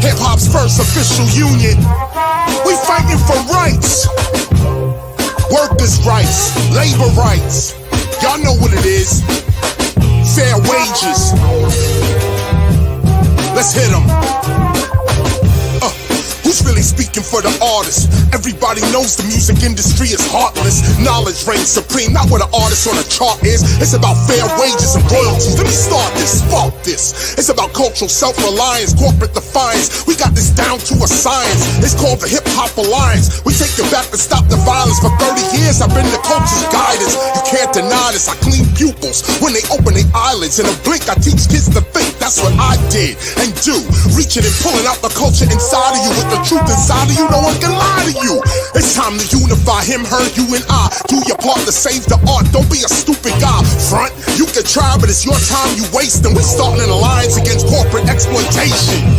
Hip-hop's first official union. We fighting for rights. Workers' rights, labor rights. Y'all know what it is. Fair wages. Let's hit 'em. Who's really speaking for the artist? Everybody knows the music industry is heartless. Knowledge reigns supreme, not what an artist on a chart is. It's about fair wages and royalties. Let me start this, spark this. It's about cultural self-reliance, corporate defiance. We got this down to a science. It's called the Hip Hop Alliance. We take it back to stop the violence. For 30 years, I've been the culture's guidance. You can't deny this. I clean pupils when they open their eyelids. In a blink, I teach kids to think. That's what I did and do. Reaching and pulling out the culture inside of you with the truth inside of you, no one can lie to you. It's time to unify him, her, you, and I. Do your part to save the art. Don't be a stupid guy. Front, you can try, but it's your time you wasting. We're starting an alliance against corporate exploitation.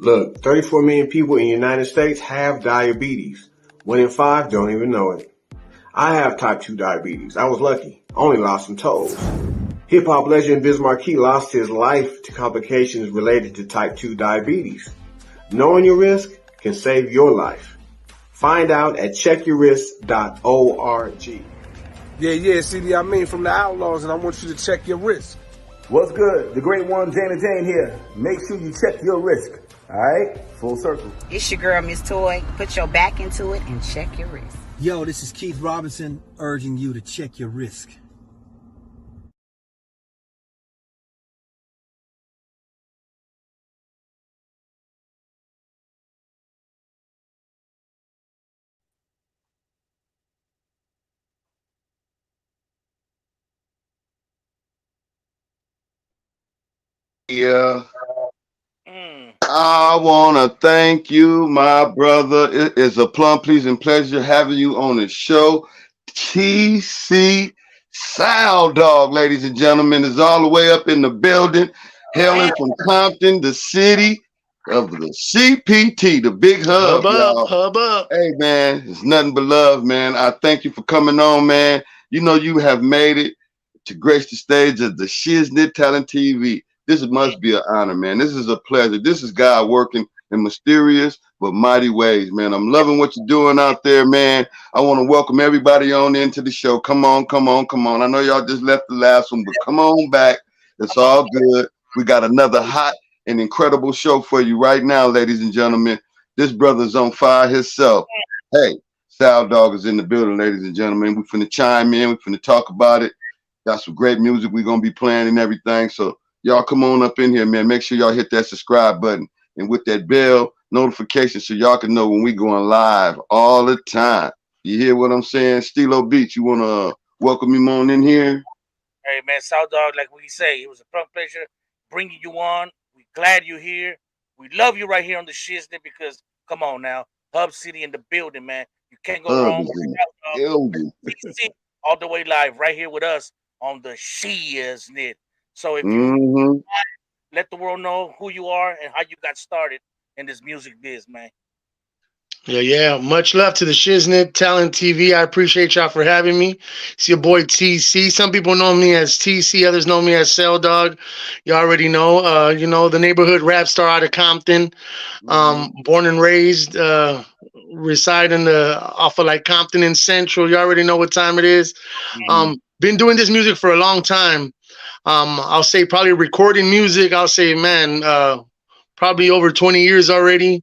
Look, 34 million people in the United States have diabetes. 1 in 5 don't even know it. I have type 2 diabetes. I was lucky. Only lost some toes. Hip-hop legend Biz Markie lost his life to complications related to type 2 diabetes. Knowing your risk can save your life. Find out at checkyourrisk.org. Yeah, CD, I mean from the Outlaws, and I want you to check your risk. What's good? The great one, Jane and Jane here. Make sure you check your risk. All right? Full circle. It's your girl, Miss Toy. Put your back into it and check your risk. Yo, this is Keith Robinson urging you to check your risk. Yeah. I want to thank you, my brother. It is a plum pleasing pleasure having you on the show. TC Sound Dog, ladies and gentlemen, is all the way up in the building, hailing from Compton, the city of the CPT, the big hub. Hub up. Hey, man, it's nothing but love, man. I thank you for coming on, man. You know you have made it to grace the stage of the Shiznit Talent TV. This must be an honor, man. This is a pleasure. This is God working in mysterious but mighty ways, man. I'm loving what you're doing out there, man. I want to welcome everybody on into the show. Come on, come on, come on. I know y'all just left the last one, but come on back. It's all good. We got another hot and incredible show for you right now, ladies and gentlemen. This brother's on fire himself. Hey, Sound Dog is in the building, ladies and gentlemen. We finna chime in. We finna talk about it. Got some great music we're going to be playing and everything. So y'all come on up in here, man. Make sure y'all hit that subscribe button and with that bell notification so y'all can know when we going live all the time. You hear what I'm saying? Stilo Beach, you want to welcome him on in here? Hey, man, Sound Dog, like we say, it was a pleasure bringing you on. We're glad you're here. We love you right here on the Shiznit because, come on now, Hub City in the building, man. You can't go wrong with Sound Dog. All the way live right here with us on the Shiznit. So if you let the world know who you are and how you got started in this music biz, man. Yeah. Much love to the Shiznit Talent TV. I appreciate y'all for having me. It's your boy TC. Some people know me as TC. Others know me as Cell Dog. You already know. The neighborhood rap star out of Compton. Born and raised, residing off of like Compton and Central. You already know what time it is. Been doing this music for a long time. I'll say probably recording music. I'll say, man, probably over 20 years already.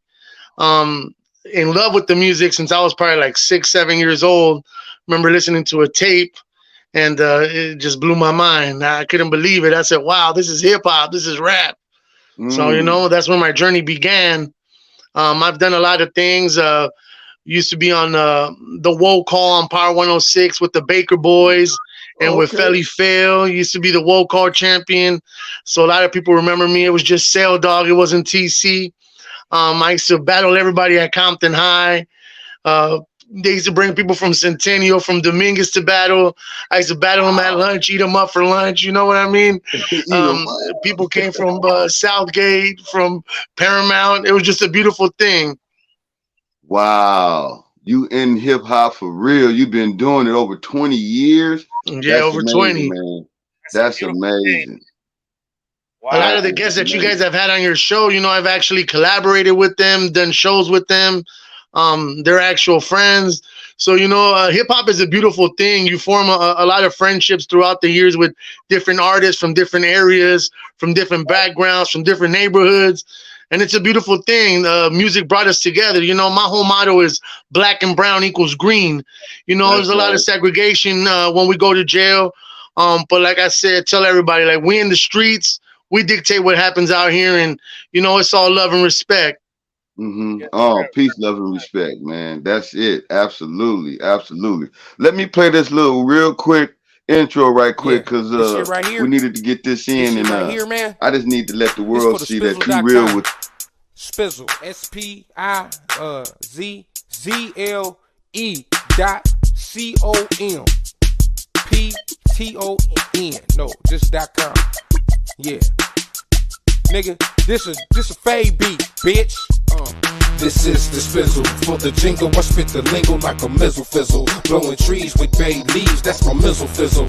In love with the music since I was probably like 6, 7 years old. Remember listening to a tape and it just blew my mind. I couldn't believe it. I said, wow, this is hip hop. This is rap. So, that's when my journey began. I've done a lot of things. Used to be on the Woe Call on Power 106 with the Baker Boys. And with Felly Fail, used to be the Woe Call champion. So a lot of people remember me. It was just Cell Dog. It wasn't TC. I used to battle everybody at Compton High. They used to bring people from Centennial, from Dominguez to battle. I used to battle them at lunch, eat them up for lunch. You know what I mean? People came from Southgate, from Paramount. It was just a beautiful thing. Wow. You in hip hop for real. You've been doing it over 20 years. Yeah, That's over amazing, 20. man. That's amazing. Wow. A lot of the guests that you guys have had on your show, you know, I've actually collaborated with them, done shows with them. They're actual friends. So, you know, hip hop is a beautiful thing. You form a lot of friendships throughout the years with different artists from different areas, from different backgrounds, from different neighborhoods. And it's a beautiful thing. Music brought us together. You know, my whole motto is black and brown equals green. You know, there's a lot of segregation when we go to jail. But like I said, tell everybody, like, we in the streets, we dictate what happens out here. And, you know, it's all love and respect. Oh, peace, love, and respect, man. That's it. Absolutely. Absolutely. Let me play this little real quick intro right quick, because we needed to get this in, and right here, man. I just need to let the world see that you real with Spizzle. SPIZZLE.COM. No, just .com. Yeah. Nigga, this a fade beat, bitch. This is the spizzle. For the jingle, I spit the lingo like a mizzle fizzle. Blowing trees with bay leaves, that's my mizzle fizzle.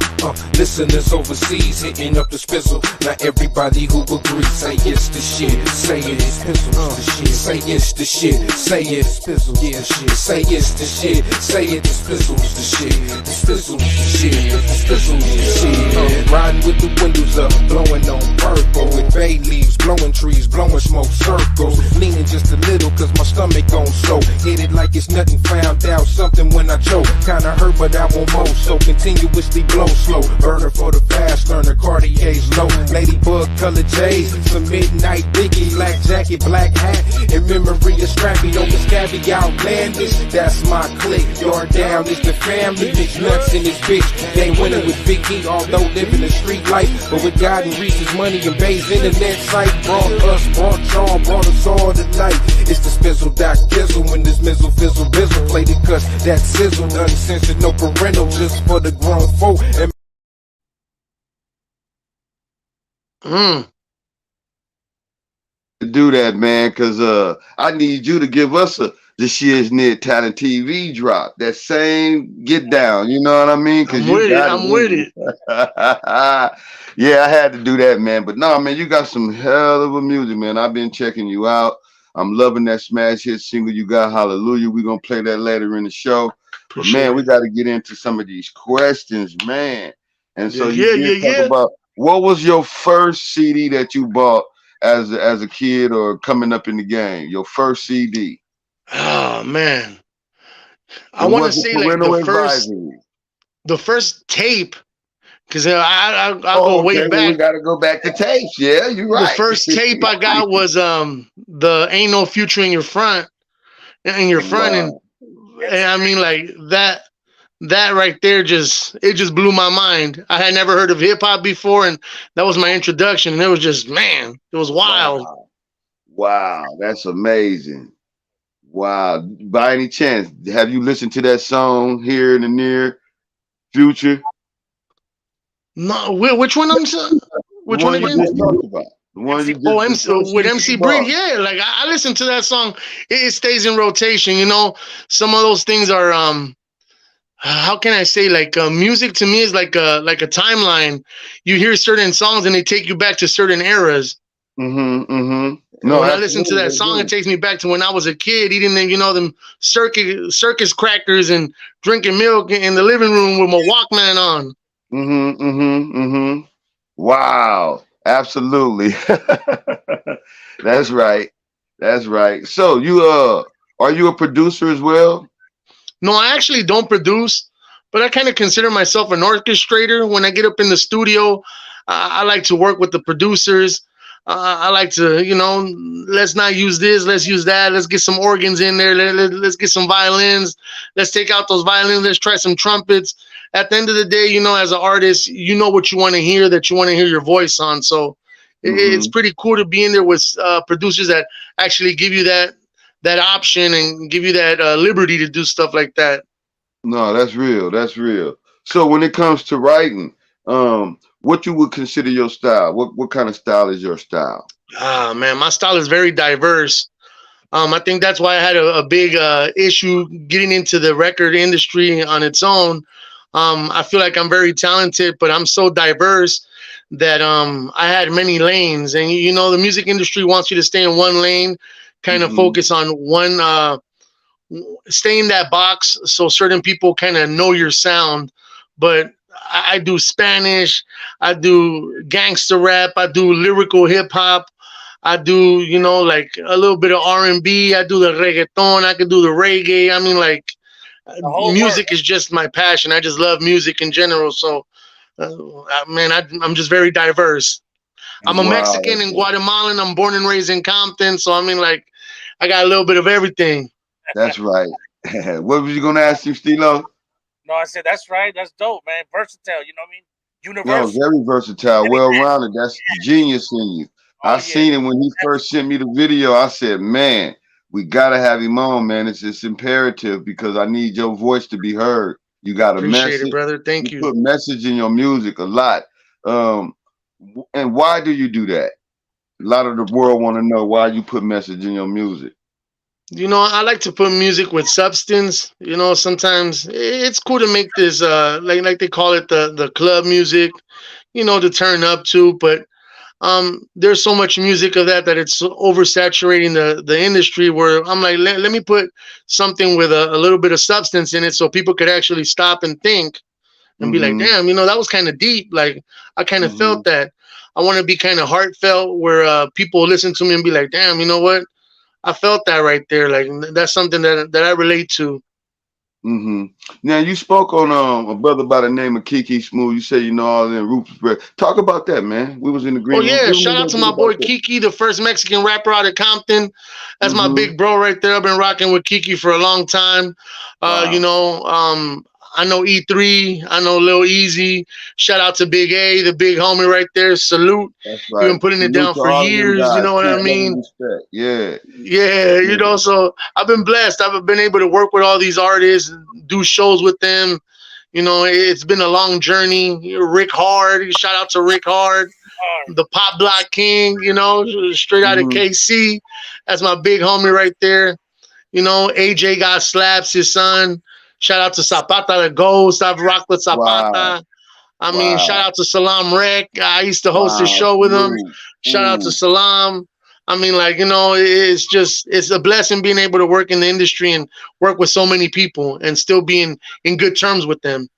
Listeners overseas hitting up the spizzle. Not everybody who agrees say it's the shit. Say it's pizzle, the shit. Say it's the shit. Say it's pizzle, yeah, shit. Say it's the shit. Say it, the spizzle's the shit. The spizzle's the shit. The spizzle's the shit. Riding with the windows up, blowing on purple. With bay leaves, blowing trees, blowing smoke circles. Leaning just a little, cause my stomach gon' so. Hit it like it's nothing, found out something when I choke. Kinda hurt, but I won't mow, so continuously blow slow. Burner for the fast learner, Cartier's low. Ladybug colored J's, some midnight biggie, black jacket, black hat. In memory of Scrappy, over scabby, outlandish. That's my clique. Yard down is the family, bitch nuts in this bitch. They winning with Big E, although living the street life. But with God and reaches money and Bay's internet site. Brought us, brought y'all, brought us all tonight. It's the Spizzle.Gizzle when this mizzle fizzle bizzle. Play the cuss, that sizzle, uncensored, no parental, just for the grown folk. And do that, man, because I need you to give us the Shiz-Nit Talent TV drop. That same get down, you know what I mean? I'm with it. Yeah, I had to do that, man. But no, man, you got some hell of a music, man. I've been checking you out. I'm loving that smash hit single you got, Hallelujah. We're going to play that later in the show. But, man, we got to get into some of these questions, man. And so you talk about, what was your first CD that you bought as a kid or coming up in the game? Your first CD? Oh, man. I want to say like the first tape. Because I'll go way back. We got to go back to tapes. Yeah, you're right. The first tape I got was the Ain't No Future in Your Front. And I mean, like that right there it just blew my mind. I had never heard of hip hop before, and that was my introduction. And it was just, man, it was wild. Wow, that's amazing. Wow. By any chance, have you listened to that song here in the near future? No, which one? Which one again? The one you just with MC Breed. Yeah, like I listened to that song. It stays in rotation. You know, some of those things are how can I say, like music to me is like a timeline. You hear certain songs and they take you back to certain eras. No, when I listen to that song, it takes me back to when I was a kid eating, you know, them circus crackers and drinking milk in the living room with my Walkman on. Wow, absolutely. That's right. So you are you a producer as well? No, I actually don't produce, but I kind of consider myself an orchestrator. When I get up in the studio, I like to work with the producers. I like to, you know, let's not use this, let's use that. Let's get some organs in there. Let's get some violins. Let's take out those violins. Let's try some trumpets. At the end of the day, you know, as an artist, you know what you want to hear, that you want to hear your voice on. So it's pretty cool to be in there with producers that actually give you that that option and give you that liberty to do stuff like that. No, that's real. That's real. So when it comes to writing, what you would consider your style? What kind of style is your style? Ah, man, my style is very diverse. I think that's why I had a big issue getting into the record industry on its own. I feel like I'm very talented, but I'm so diverse that I had many lanes. And you know, the music industry wants you to stay in one lane, kind of focus on one, stay in that box, so certain people kind of know your sound. But I do Spanish, I do gangster rap, I do lyrical hip hop. I do, you know, like a little bit of R&B. I do the reggaeton. I could do the reggae. I mean, like, music is just my passion. I just love music in general. So, man, I'm just very diverse. I'm a Mexican and Guatemalan. I'm born and raised in Compton. So, I mean, like, I got a little bit of everything. That's right. What was you going to ask you, Stilo? No, I said, that's right. That's dope, man. Versatile, you know what I mean? Universal. No, very versatile, well-rounded. That's genius in you. I seen it when he first sent me the video. I said, man, we got to have him on, man. It's imperative because I need your voice to be heard. You got a message. Appreciate it, brother. Thank you. You put message in your music a lot. And why do you do that? A lot of the world want to know why you put message in your music. You know, I like to put music with substance. You know, sometimes it's cool to make this, like they call it the club music, you know, to turn up to, but there's so much music of that it's oversaturating the industry where I'm like, let me put something with a little bit of substance in it so people could actually stop and think and be like, damn, you know, that was kind of deep. Like, I kind of felt that. I want to be kind of heartfelt where people listen to me and be like, damn, you know what? I felt that right there. Like, that's something that I relate to. Now you spoke on a brother by the name of Kiki Smooth. You say you know all them Rufus. Talk about that, man. We was in the green room. Yeah, shout out to my boy Kiki, the first Mexican rapper out of Compton. That's my big bro right there. I've been rocking with Kiki for a long time. You know, I know E3. I know Lil Easy. Shout out to Big A, the big homie right there. Salute. That's right. You've been putting it down for years. You know what I mean? Yeah. Yeah, you know, so I've been blessed. I've been able to work with all these artists, do shows with them. You know, it's been a long journey. Rick Hard, shout out to Rick Hard, the Pop Block King, you know, straight out of KC. That's my big homie right there. You know, AJ got slaps, his son. Shout out to Zapata the Ghost. I've rocked with Zapata. I mean, shout out to Salam Rec. I used to host a show with him. Shout out to Salam. I mean, like, you know, it's a blessing being able to work in the industry and work with so many people and still being in good terms with them.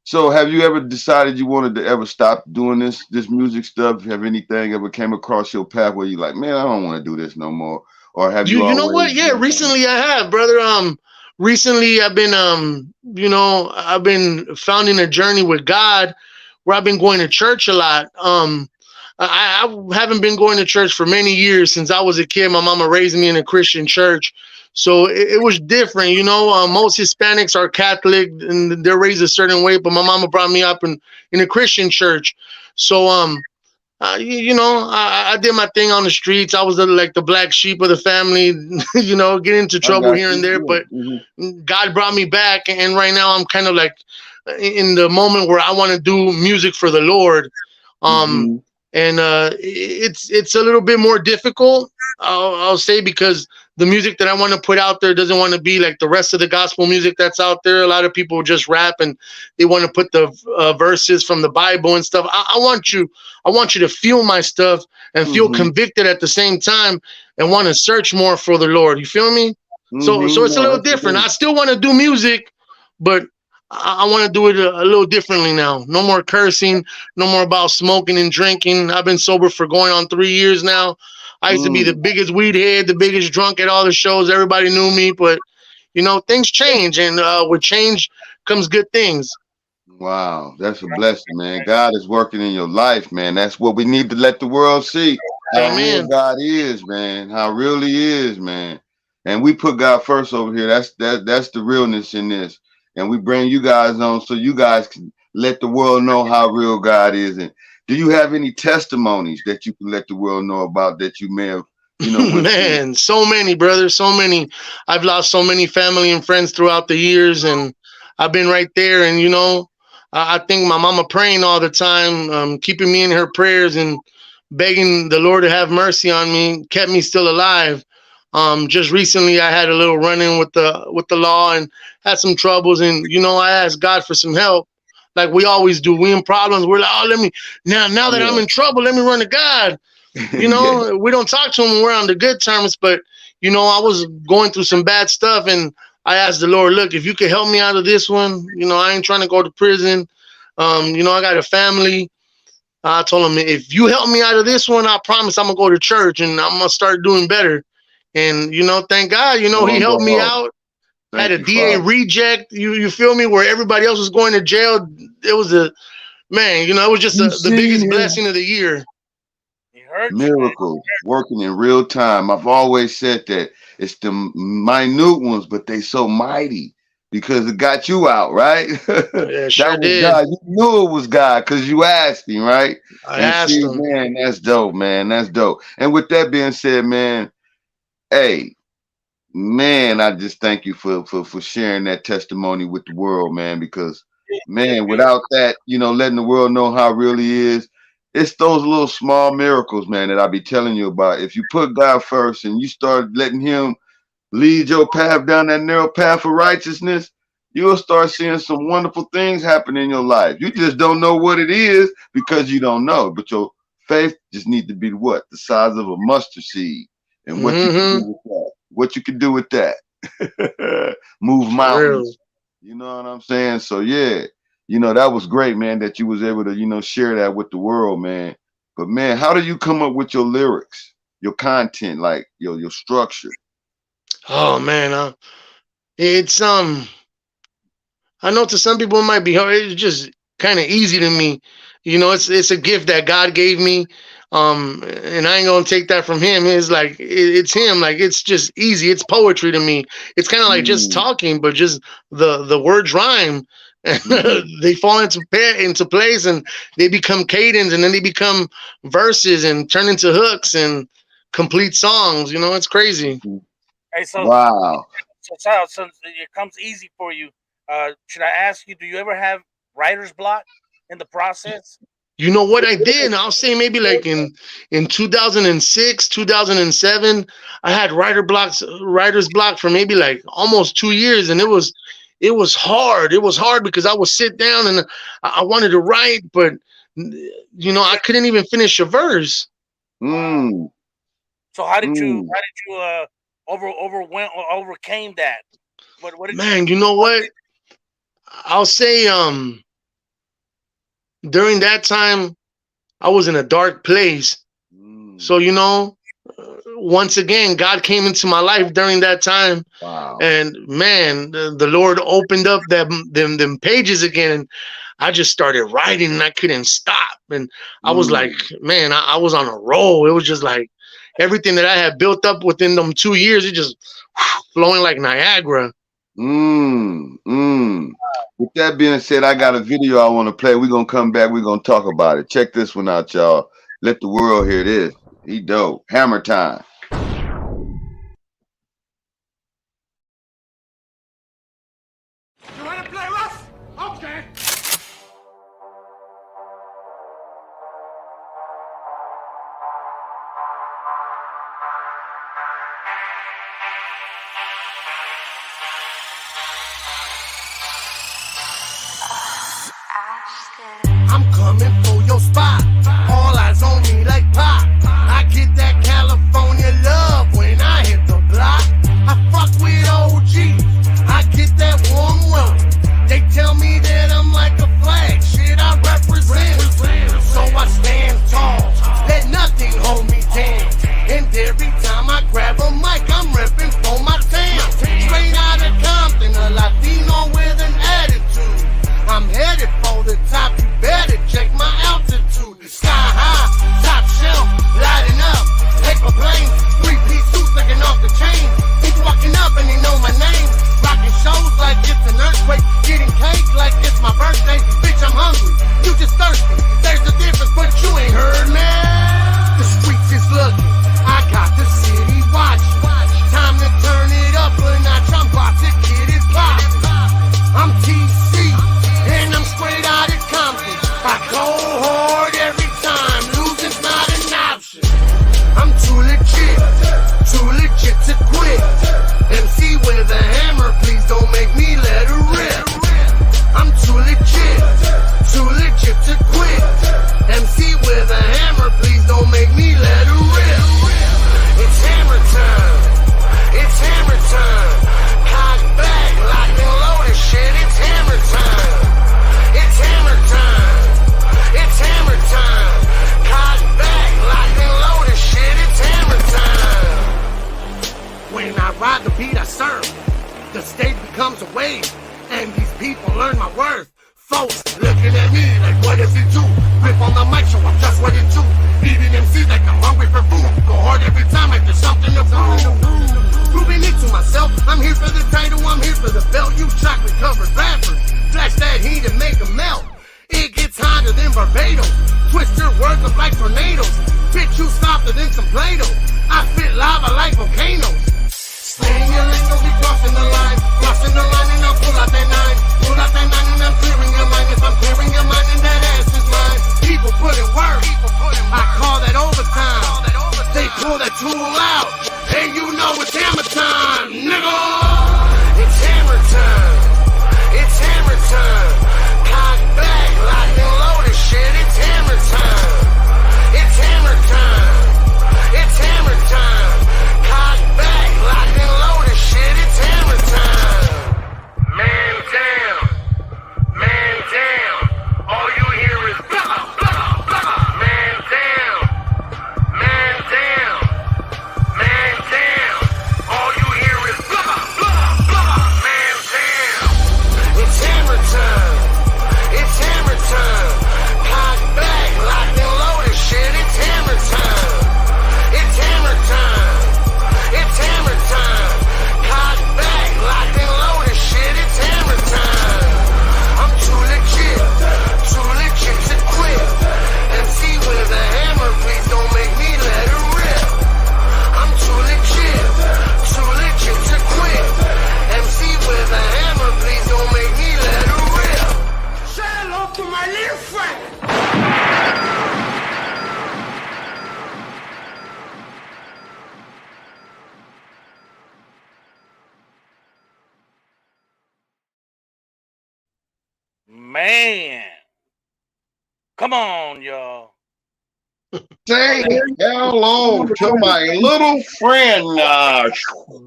So have you ever decided you wanted to ever stop doing this music stuff? Have anything ever came across your path where you're like, man, I don't want to do this no more? Or have you know what? Yeah, recently I have, brother. Recently I've been you know, I've been founding a journey with God where I've been going to church a lot. I haven't been going to church for many years. Since I was a kid, my mama raised me in a Christian church. So it was different, you know. Most Hispanics are Catholic and they're raised a certain way, but my mama brought me up in a Christian church. So you know, I did my thing on the streets. I was like the black sheep of the family, you know, get into trouble here and there. But God brought me back, and right now I'm kind of like in the moment where I want to do music for the Lord. And it's a little bit more difficult, I'll say, because the music that I want to put out there doesn't want to be like the rest of the gospel music that's out there. A lot of people just rap and they want to put the verses from the Bible and stuff. I want you to feel my stuff and feel convicted at the same time and want to search more for the Lord. You feel me? So it's a little different. I still want to do music, but I want to do it a little differently now. No more cursing, no more about smoking and drinking. I've been sober for going on 3 years now. I used to be the biggest weed head, the biggest drunk at all the shows. Everybody knew me, but, you know, things change, and with change comes good things. Wow, that's a blessing, man. God is working in your life, man. That's what we need to let the world see. How real God is, man. How real He is, man. And we put God first over here. That's the realness in this. And we bring you guys on so you guys can let the world know how real God is. And do you have any testimonies that you can let the world know about that you may have You know, man, so many, brother, so many. I've lost so many family and friends throughout the years, and I've been right there. And you know, I think my mama praying all the time, keeping me in her prayers and begging the Lord to have mercy on me, kept me still alive. Just recently, I had a little run-in with the law and had some troubles, and you know, I asked God for some help, like we always do. We in problems, we're like, oh, let me now that I'm in trouble, let me run to God. You know, we don't talk to him when we're on the good terms, but you know, I was going through some bad stuff, and I asked the Lord, look, if you could help me out of this one, you know, I ain't trying to go to prison. You know, I got a family. I told him, if you help me out of this one, I promise I'm gonna go to church and I'm gonna start doing better. And you know, thank God, you know, he helped me out. Had a DA reject. You feel me? Where everybody else was going to jail, it was a man. You know, it was just the biggest blessing of the year. Miracles working in real time. I've always said that it's the minute ones, but they so mighty because it got you out, right? Yeah, sure that was did. God. You knew it was God because you asked him, right? I asked him. Man, that's dope, man. That's dope. And with that being said, man, hey, man, I just thank you for sharing that testimony with the world, man, because man, without that, you know, letting the world know how it really is, it's those little small miracles, man, that I be telling you about. If you put God first and you start letting him lead your path down that narrow path of righteousness, you'll start seeing some wonderful things happen in your life. You just don't know what it is because you don't know, but your faith just needs to be what? The size of a mustard seed. And what you can do with that. What you can do with that. Move mountains. You know what I'm saying? So yeah, you know, that was great, man, that you was able to, you know, share that with the world, man. But man, how do you come up with your lyrics, your content, like your structure? Oh man, it's I know to some people it might be hard. It's just kind of easy to me. You know, it's a gift that God gave me. And I ain't gonna take that from him. It's like it's him. Like it's just easy. It's poetry to me. It's kind of like just talking, but just the words rhyme. They fall into place, and they become cadence, and then they become verses, and turn into hooks and complete songs. You know, it's crazy. Hey, so wow. So it comes easy for you. Should I ask you? Do you ever have writer's block in the process? You know what I did? I'll say maybe like in 2006, 2007, I had writer's block for maybe like almost 2 years, and it was hard. It was hard because I would sit down and I wanted to write, but you know, I couldn't even finish a verse. So how did you overcame that? What did man, you know what? I'll say during that time, I was in a dark place. So, you know, once again, God came into my life during that time. Wow. And man, the Lord opened up them pages again. And I just started writing and I couldn't stop. And I was like, man, I was on a roll. It was just like everything that I had built up within them 2 years, it just flowing like Niagara. With that being said, I got a video I want to play. We're going to come back. We're going to talk about it. Check this one out, y'all. Let the world hear this. He dope. Hammer time. You want to play rough? Okay. I'm coming for your spot. All eyes on me like pop. I get that California love when I hit the block. I fuck with OG. I get that warm welcome. They tell me that I'm like a flag. Shit, I represent. So I stand tall. Let nothing hold me down. And every time I grab a mic, I'm repping for my town. Straight out of Compton, a Latino with an attitude. I'm headed for the top, you better check my altitude. Sky high, top shelf, to quit. MC with a hammer, please don't make me let her rip. I'm too legit to quit. MC with a hammer, please don't make me let her rip. It's hammer time. It's hammer time. Cock back, lock and loaded shit. It's hammer time. It's hammer time. It's hammer time. Cock back, lock and loaded shit. It's hammer time. When I ride the beat, I serve. The stage becomes a wave, and these people learn my worth. Folks looking at me like, what does he do? Grip on the mic, show I'm just what it do. Eating MC like I'm hungry for food. Go hard every time like there's something to prove. Proving it to myself, I'm here for the title, I'm here for the belt. You chocolate covered rappers, flash that heat and make them melt. It gets hotter than Barbados. Twist your words up like tornadoes. Bitch, you softer than some Play-Doh. I spit lava like volcanoes. Slaying your lingo, be crossing the line. Crossing the line and I'll pull out that nine. Pull out that nine and I'm clearing your mind. If I'm clearing your mind, then that ass is mine. People put in work. I call that overtime. They pull that tool out. And you know it's hammer time, nigga. It's hammer time. It's hammer time. Cock back, lock and loaded shit. It's hammer time. It's hammer time. It's hammer time. Cock back, lock and loaded shit. It's hammer time. Man down. Man down. All you hear is blah, blah, blah. Man down. Man down. Man down. All you hear is blah, blah, blah. Man down. It's hammer time. It's hammer time. Cock back, lock and loaded shit. It's hammer time. It's hammer time. It's hammer time. Cock back, lock and loaded shit. It's hammer time. I'm too legit to quit. MC with a hammer, please don't make me let her rip. I'm too legit to quit. MC with a hammer, please don't make me let her rip. Say hello to my little friend. Man. Come on, y'all. Say hello to my little friend.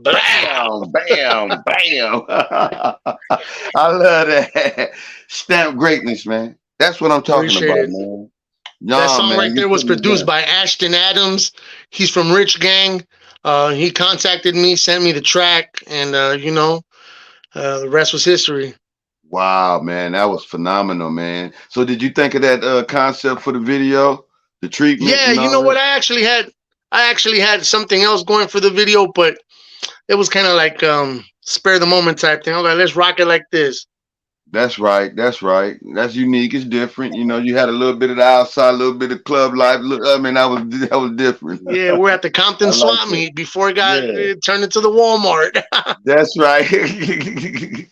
Bam, bam, bam. I love that. Stamp greatness, man. That's what I'm talking Appreciate about, it. man. That song man, right there was produced by Ashton Adams. He's from Rich Gang. He contacted me, sent me the track, and the rest was history. Wow, man, that was phenomenal, man. So did you think of that concept for the video? The treatment? Yeah, you know what? I actually had something else going for the video, but it was kind of like spare the moment type thing. I was like, let's rock it like this. That's right. That's right. That's unique. It's different. You know, you had a little bit of the outside, a little bit of club life. I mean, that was different. Yeah, we're at the Compton Swap Meet before it got turned into the Walmart. That's right.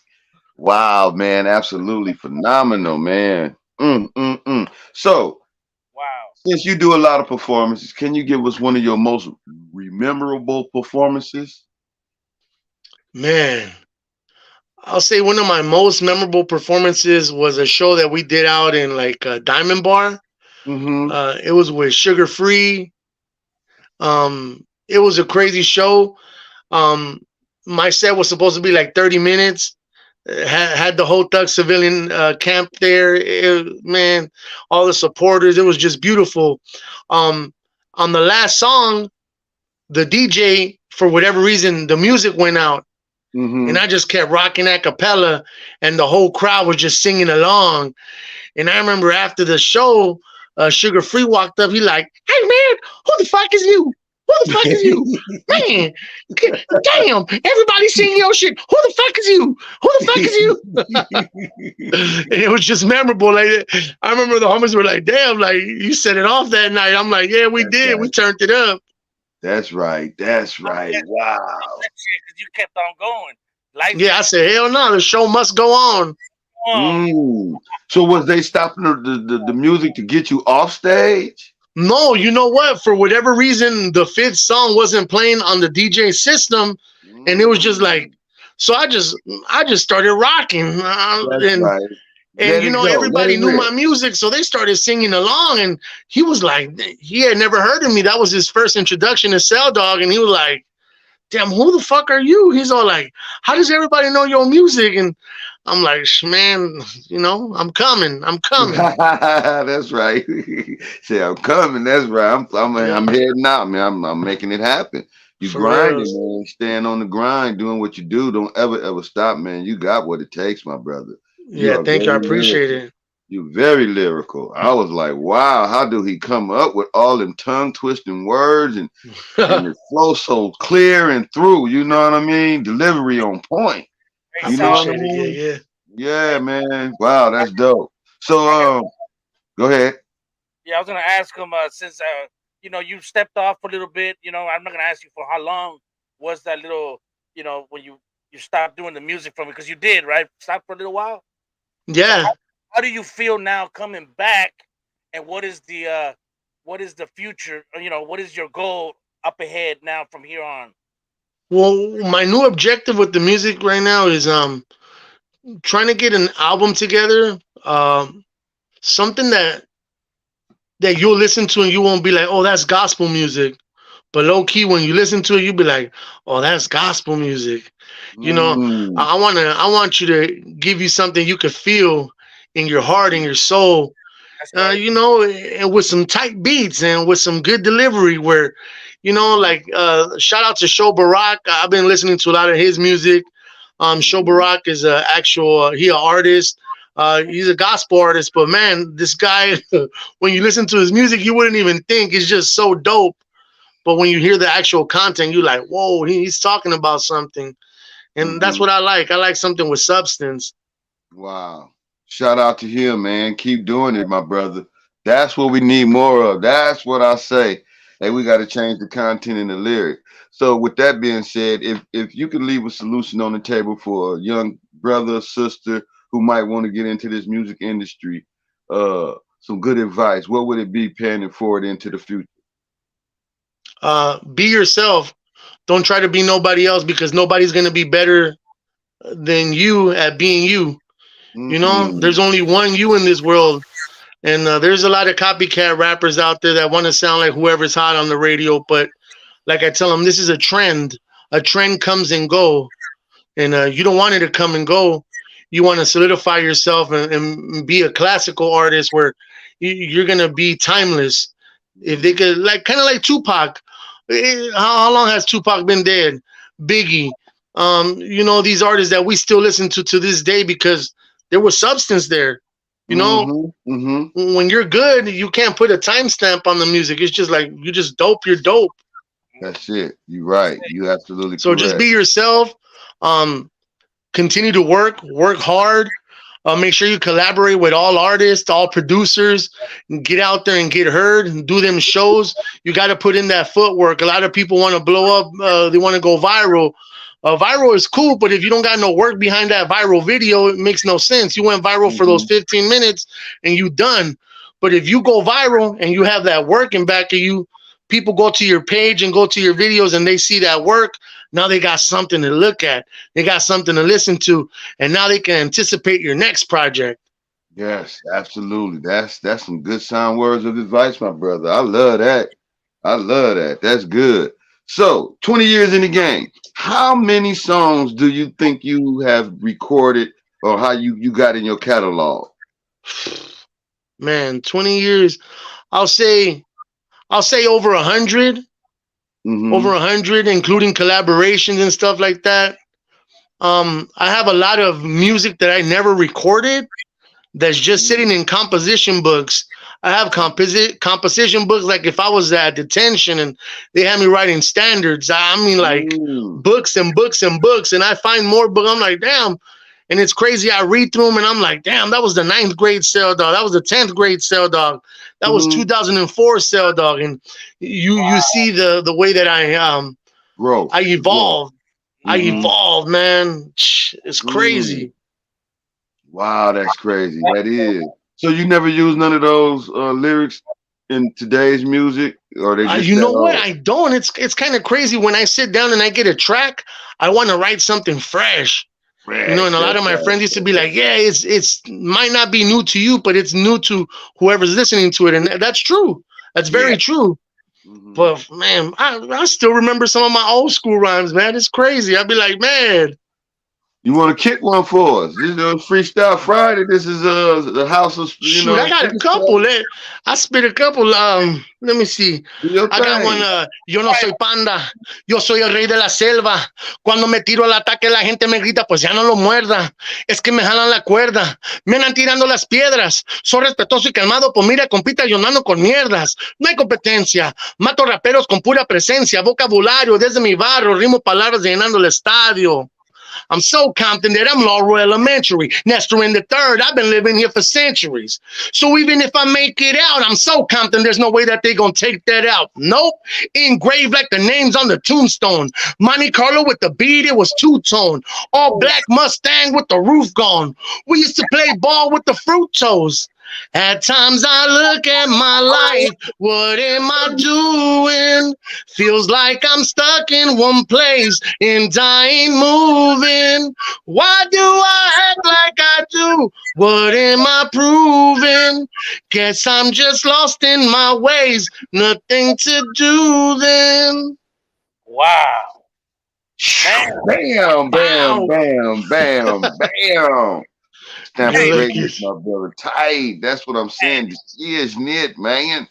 Wow, man, absolutely phenomenal, man. So, wow. Since you do a lot of performances, can you give us one of your most memorable performances? Man, I'll say one of my most memorable performances was a show that we did out in like Diamond Bar. It was with Sugar Free. It was a crazy show. My set was supposed to be like 30 minutes. Had the whole Thug Civilian camp there. Man, all the supporters. It was just beautiful. On the last song, the DJ, for whatever reason, the music went out. And I just kept rocking a cappella, and the whole crowd was just singing along. And I remember after the show, Sugar Free walked up. He like, "Hey man, who the fuck is you? Who the fuck is you? Man, damn, everybody singing your shit. Who the fuck is you? Who the fuck is you?" And it was just memorable. Like, I remember the homies were like, "Damn, like you set it off that night." I'm like, "Yeah, we did. Right. We turned it up." That's right. That's right. Wow. Because you kept on going. Yeah, I said, hell no, the show must go on. So was they stopping the music to get you off stage? No, you know what? For whatever reason, the fifth song wasn't playing on the DJ system, and it was just like, so I just started rocking, That's right. and Let you it know go. Let everybody it knew my rip. music, so they started singing along, and he was like, he had never heard of me. That was his first introduction to Cell Dog, and he was like, damn, who the fuck are you? He's all like, how does everybody know your music? And I'm like, man, you know, I'm coming. That's right. Say I'm coming. That's right. I'm heading out, man. I'm making it happen. You For real. grinding, man. Staying on the grind, doing what you do. Don't ever stop, man. You got what it takes, my brother. You Yeah, are thank you. I very appreciate lyrical. it. You're very lyrical. I was like, wow, how do he come up with all them tongue twisting words and the flow so clear and through? You know what I mean? Delivery on point. I You know what I appreciate it. mean? Yeah, yeah. Yeah, man. Wow, that's dope. So, go ahead. Yeah, I was gonna ask him since you know you stepped off a little bit. You know, I'm not gonna ask you for how long was that little, you know, when you stopped doing the music from it, because you did, right? Stop for a little while. So Yeah. how do you feel now coming back, and what is the future? You know, what is your goal up ahead now from here on? Well, my new objective with the music right now is trying to get an album together. Something that you'll listen to and you won't be like, oh, that's gospel music. But low key, when you listen to it, you'll be like, oh, that's gospel music. You know, Mm, I want you to give you something you could feel in your heart and your soul. That's right. You know, and with some tight beats and with some good delivery where, you know, like shout out to Show Barack. I've been listening to a lot of his music. Show Barack is a actual he an artist. He's a gospel artist, but man, this guy, when you listen to his music, you wouldn't even think it's just so dope. But when you hear the actual content, you're like, whoa, he's talking about something. And that's hmm what I like. I like something with substance. Wow. Shout out to him, man. Keep doing it, my brother. That's what we need more of. That's what I say. Hey, we got to change the content in the lyric. So, with that being said, if you could leave a solution on the table for a young brother or sister who might want to get into this music industry, some good advice, what would it be paying it forward into the future? Be yourself. Don't try to be nobody else because nobody's going to be better than you at being you. You know, Mm-mm. there's only one you in this world. And there's a lot of copycat rappers out there that want to sound like whoever's hot on the radio. But like I tell them, this is a trend. A trend comes and go. And you don't want it to come and go. You want to solidify yourself and be a classical artist where you're going to be timeless. If they could, like, kind of like Tupac. How long has Tupac been dead? Biggie. You know, these artists that we still listen to this day because there was substance there. You know, Mm-hmm. Mm-hmm. when you're good, you can't put a timestamp on the music. It's just like you just dope. You're dope. That's it. You're right. You absolutely So just correct. be yourself. Continue to work hard. Make sure you collaborate with all artists, all producers. Get out there and get heard. And do them shows. You got to put in that footwork. A lot of people want to blow up. They want to go viral. Viral is cool, but if you don't got no work behind that viral video, it makes no sense. You went viral for those Mm-hmm. 15 minutes and you done. But if you go viral and you have that work in back of you, people go to your page and go to your videos and they see that work. Now they got something to look at. They got something to listen to. And now they can anticipate your next project. Yes, absolutely. That's some good sound words of advice, my brother. I love that. I love that. That's good. So, 20 years in the game, how many songs do you think you have recorded or how you got in your catalog? Man, 20 years. I'll say over 100. Over Mm-hmm. 100, including collaborations and stuff like that. I have a lot of music that I never recorded that's just sitting in composition books. I have composition books like if I was at detention and they had me writing standards. I mean, like Mm. books and books and books, and I find more books. I'm like, damn. And it's crazy. I read through them and I'm like, damn, that was the 9th grade Cell Dog. That was the 10th grade Cell Dog. That was Mm-hmm. 2004 Cell Dog. And you see the way that I Growth. evolved. I Mm-hmm. evolved, man. It's Mm. crazy. Wow, that's crazy. That is. So you never use none of those lyrics in today's music, or they just You that know what? old? I don't. It's kind of crazy when I sit down and I get a track. I want to write something fresh. You know, Fresh, and a lot that's of my right. friends used to be like, "Yeah, it's might not be new to you, but it's new to whoever's listening to it," and that's true. That's Yeah. very true. Mhm. But man, I still remember some of my old school rhymes, man. It's crazy. I'd be like, man, You want to kick one for us? This is Freestyle Friday. This is the house of shoot, I got a couple. I spit a couple. Let me see. Do your I got thing. one. Yo no soy panda, yo soy el rey de la selva. Cuando me tiro al ataque, la gente me grita, pues ya no lo muerda. Es que me jalan la cuerda, me andan tirando las piedras. Soy respetuoso y calmado, pues mira, compita, yo no ando con mierdas. No hay competencia. Mato raperos con pura presencia, vocabulario desde mi barrio, rimo palabras llenando el estadio. I'm so Compton that I'm Laurel Elementary. Nestor in the third, I've been living here for centuries. So even if I make it out, I'm so Compton, there's no way that they gonna take that out. Nope. Engraved like the names on the tombstone. Monte Carlo with the beat, it was two-tone. All black Mustang with the roof gone. We used to play ball with the fruit toes. At times I look at my life, what am I doing? Feels like I'm stuck in one place and I ain't moving. Why do I act like I do? What am I proving? Guess I'm just lost in my ways, nothing to do then. Wow. Man. Bam, bam, bam, bam, bam. Stamp Hey. greatness, my brother. Tight. That's what I'm saying. The Shiz-Nit, man.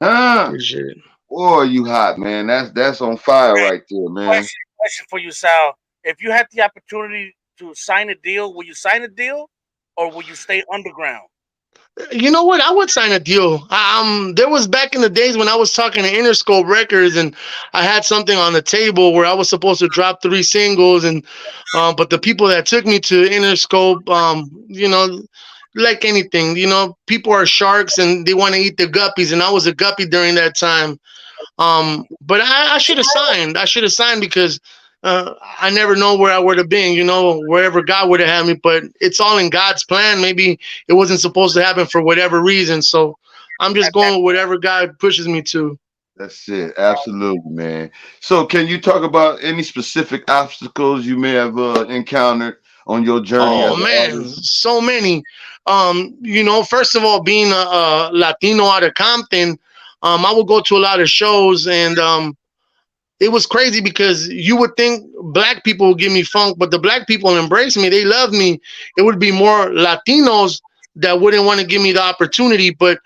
Huh? Appreciate it. Boy, you hot, man. That's on fire right there, man. Question for you, Sal. If you had the opportunity to sign a deal, will you sign a deal or will you stay underground? You know what? I would sign a deal. There was back in the days when I was talking to Interscope Records, and I had something on the table where I was supposed to drop 3 singles, and but the people that took me to Interscope, you know, like anything, you know, people are sharks and they want to eat the guppies, and I was a guppy during that time. But I should have signed. I should have signed because I never know where I would have been, you know, wherever God would have had me. But it's all in God's plan. Maybe it wasn't supposed to happen for whatever reason. So I'm just going with whatever God pushes me to. That's it. Absolutely, man. So can you talk about any specific obstacles you may have encountered on your journey? Oh man, so many. You know, first of all, being a Latino out of Compton, I would go to a lot of shows, and it was crazy because you would think black people would give me funk, but the black people embrace me. They love me. It would be more Latinos that wouldn't want to give me the opportunity. But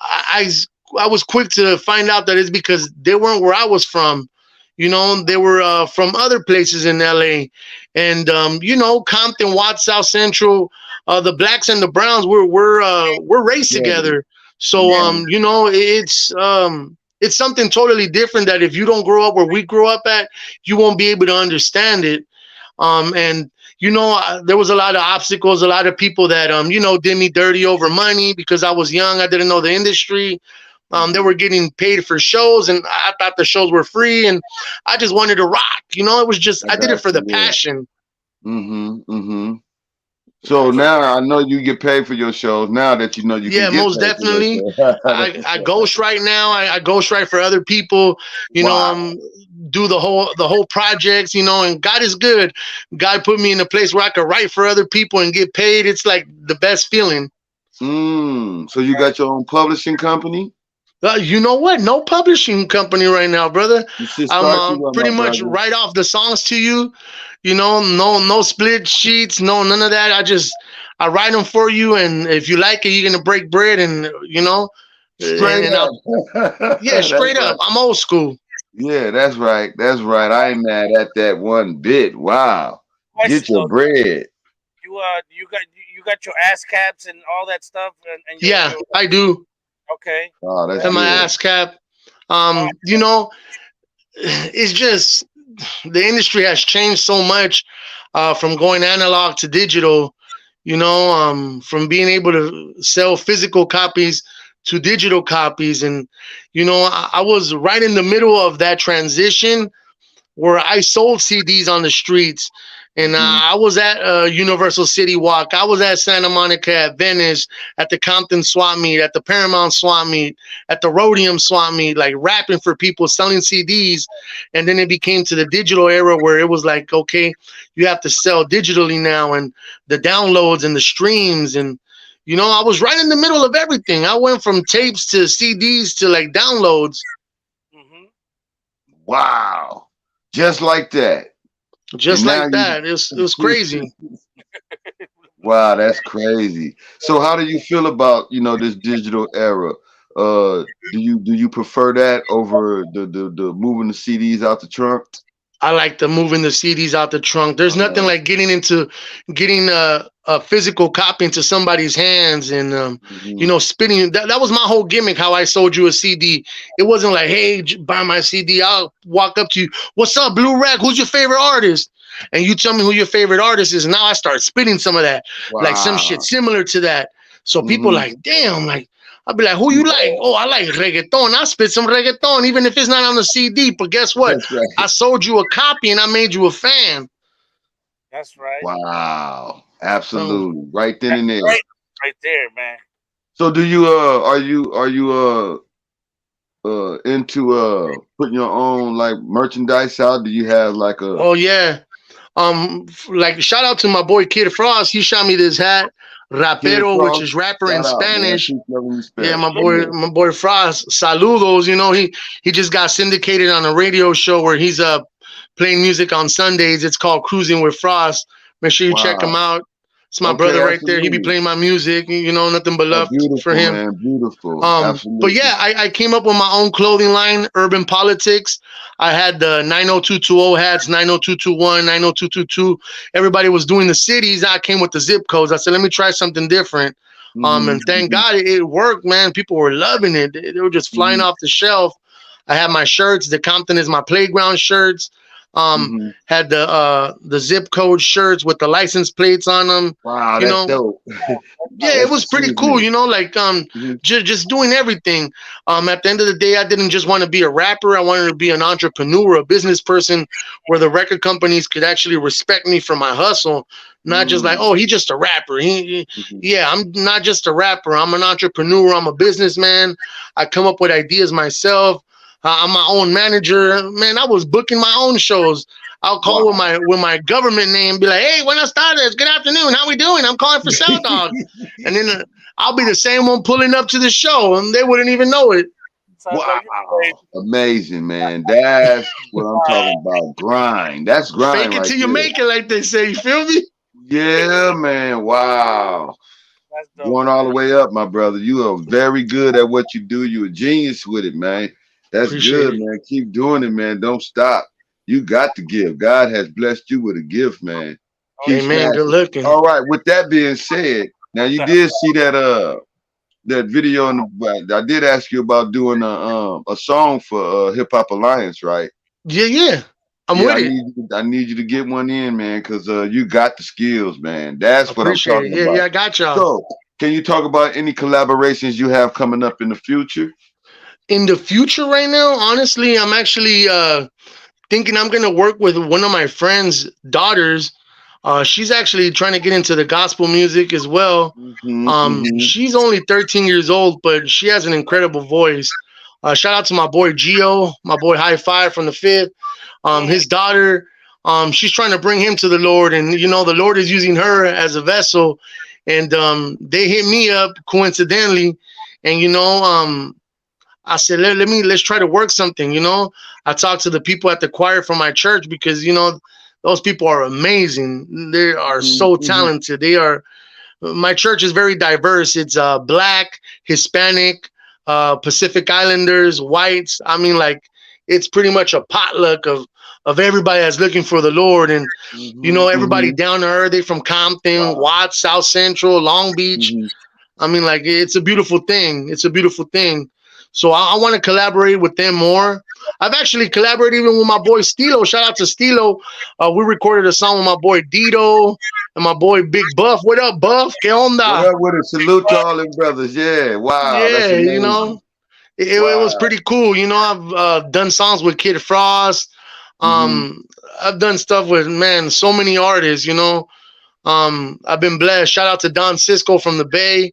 I was quick to find out that it's because they weren't where I was from. You know, they were from other places in LA. And, you know, Compton, Watts, South Central, the blacks and the browns, we're raised together. So, you know, it's something totally different that if you don't grow up where we grew up at, you won't be able to understand it. And, you know, there was a lot of obstacles, a lot of people that, you know, did me dirty over money because I was young. I didn't know the industry. They were getting paid for shows, and I thought the shows were free, and I just wanted to rock. You know, it was just, I did it for the passion. So now I know you get paid for your shows. Now that you know you can get most paid definitely. I ghostwrite now. I ghostwrite for other people. You know, do the whole projects. You know, and God is good. God put me in a place where I could write for other people and get paid. It's like the best feeling. So you got your own publishing company? You know what? No publishing company right now, brother. I'm pretty much write off the songs to you. You know, no split sheets, none of that. I write them for you, and if you like it, you're gonna break bread, and you know, straight up. Yeah, straight up. I'm old school. Yeah, that's right. That's right. I ain't mad at that one bit. Wow. Get your bread. You got your ass caps and all that stuff. And yeah, I do. Okay. Oh, that's and my ass cap. You know, it's just the industry has changed so much from going analog to digital. You know, from being able to sell physical copies to digital copies, and you know, I was right in the middle of that transition where I sold CDs on the streets, And I was at Universal City Walk. I was at Santa Monica, at Venice, at the Compton Swap Meet, at the Paramount Swap Meet, at the Rhodium Swap Meet, like rapping for people, selling CDs. And then it became to the digital era where it was like, okay, you have to sell digitally now, and the downloads and the streams. And, you know, I was right in the middle of everything. I went from tapes to CDs to like downloads. Wow. Just like that. Just like that. It was crazy. Wow, that's crazy. So how do you feel about, you know, this digital era? Do you prefer that over the moving the CDs out the trunk? I like the moving the CDs out the trunk. There's nothing like getting a physical copy into somebody's hands and you know, spitting. That was my whole gimmick. How I sold you a CD. It wasn't like, hey, buy my CD. I'll walk up to you. What's up, Blue Rack? Who's your favorite artist? And you tell me who your favorite artist is. And now I start spitting some of that, like some shit similar to that. So people like, damn, like. I'll be like, who you like? Oh, I like reggaeton. I'll spit some reggaeton, even if it's not on the CD. But guess what? Right. I sold you a copy and I made you a fan. That's right. Wow. Absolutely. Right then and there. Right there, man. So do you are you into putting your own like merchandise out? Do you have like a Oh yeah. Like shout out to my boy Kid Frost. He shot me this hat. Rapero, which is rapper in Spanish. Yeah, my boy Frost. Saludos. You know, he just got syndicated on a radio show where he's playing music on Sundays. It's called Cruising with Frost. Make sure you check him out. It's my brother right there. He be playing my music. You know, nothing but love for him. Man, beautiful. But yeah, I came up with my own clothing line, Urban Politics. I had the 90220 hats, 90221, 90222. Everybody was doing the cities. I came with the zip codes. I said, let me try something different. And thank God it worked, man. People were loving it. They were just flying off the shelf. I had my shirts. The Compton is my playground shirts. Had the zip code shirts with the license plates on them. Wow, that's dope. Yeah, it was pretty cool, you know, like just doing everything. At the end of the day, I didn't just want to be a rapper. I wanted to be an entrepreneur, a business person where the record companies could actually respect me for my hustle. Not just like, oh, he's just a rapper. Yeah, I'm not just a rapper. I'm an entrepreneur. I'm a businessman. I come up with ideas myself. I'm my own manager. Man, I was booking my own shows. I'll call with my government name, be like, hey, buenas tardes, good afternoon, how we doing? I'm calling for Cell Dog. And then I'll be the same one pulling up to the show, and they wouldn't even know it. Wow. Amazing, man. That's what I'm talking about. Grind. That's grind. Fake it till you make it, like they say. You feel me? Yeah, man. Wow. Going all the way up, my brother. You are very good at what you do. You're a genius with it, man. That's good, man. Keep doing it, man. Don't stop. You got to give. God has blessed you with a gift, man. Amen. Good looking. All right. With that being said, now you did see that video I did ask you about doing a song for Hip Hop Alliance, right? Yeah. I'm with it. I need you to get one in, man, because you got the skills, man. That's what I'm talking about. Yeah, I got y'all. So, can you talk about any collaborations you have coming up in the future? In the future right now, honestly, I'm actually thinking I'm going to work with one of my friend's daughters. She's actually trying to get into the gospel music as well. She's only 13 years old, but she has an incredible voice. Shout out to my boy Gio, my boy High Five from the 5th. His daughter, she's trying to bring him to the Lord. And, you know, the Lord is using her as a vessel. And they hit me up coincidentally. And, you know, I said, let's try to work something, you know. I talked to the people at the choir from my church because, you know, those people are amazing. They are so talented. My church is very diverse. It's Black, Hispanic, Pacific Islanders, whites. I mean, like, it's pretty much a potluck of everybody that's looking for the Lord. And, you know, everybody down to earth. They from Compton, Watts, South Central, Long Beach. I mean, like, it's a beautiful thing. It's a beautiful thing. So I want to collaborate with them more. I've actually collaborated even with my boy Stilo. Shout out to Stilo. We recorded a song with my boy Dito and my boy Big Buff. What up, Buff? ¿Qué onda? What up with it? Salute to all them brothers. Yeah, wow. Yeah, you know, it was pretty cool. You know, I've done songs with Kid Frost. I've done stuff with, man, so many artists, you know. I've been blessed. Shout out to Don Cisco from the Bay.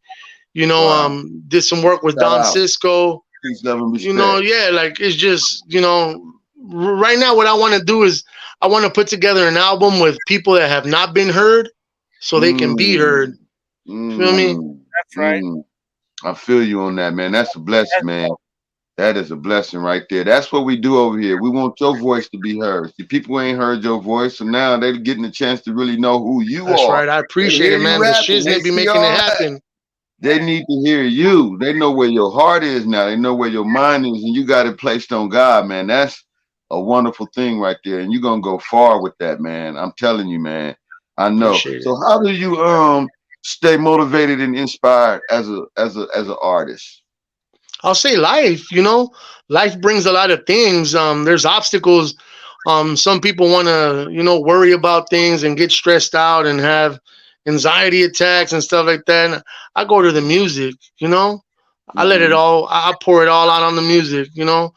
You know, did some work with Shout Don out. Cisco. Peace, love, and respect. You know, yeah, like it's just, you know, right now what I want to do is I want to put together an album with people that have not been heard so they can be heard. Feel me? That's right. I feel you on that, man. That's a blessing, man. That is a blessing right there. That's what we do over here. We want your voice to be heard. The people ain't heard your voice, so now they're getting a chance to really know who you That's are. right. I appreciate it, man. The Shiznit be making it happen. They need to hear you. They know where your heart is now. They know where your mind is, and you got it placed on God, man. That's a wonderful thing right there, and you're gonna go far with that, man. I'm telling you, man. I know. Appreciate So how do you stay motivated and inspired as an artist? I'll say life, you know, life brings a lot of things. There's obstacles. Some people want to, you know, worry about things and get stressed out and have anxiety attacks and stuff like that. And I go to the music, you know, I let it all, I pour it all out on the music, you know.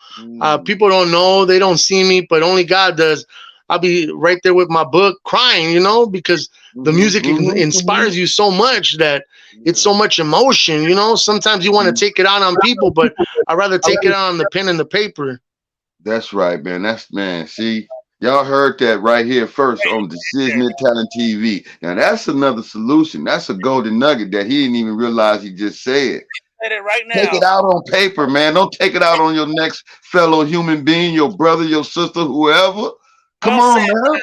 People don't know, they don't see me, but only God does. I'll be right there with my book crying, you know, because the music inspires you so much that it's so much emotion, you know. Sometimes you want to take it out on people, but I'd rather take it out on the pen and the paper. That's right, man. Man, see, y'all heard that right here first on the Shiznit Talent TV. Now that's another solution. That's a golden nugget that he didn't even realize he just said. Said it right now. Take it out on paper, man. Don't take it out on your next fellow human being, your brother, your sister, whoever. Come on, man. Well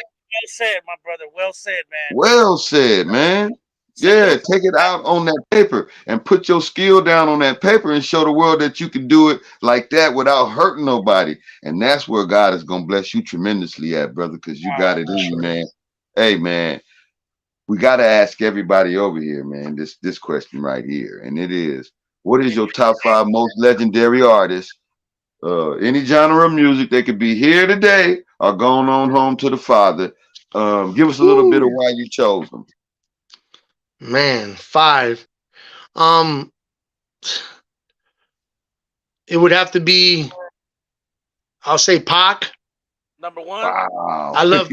said, my brother. Well said, man. Well said, man. Yeah, take it out on that paper and put your skill down on that paper and show the world that you can do it like that without hurting nobody. And that's where God is going to bless you tremendously at, brother, because you got it in you, man. Hey, man, we got to ask everybody over here, man, this question right here. And it is, what is your top 5 most legendary artists? Any genre of music, they could be here today or going on home to the Father. Give us a little bit of why you chose them. Man, 5. It would have to be, I'll say Pac. Number 1. Wow. I love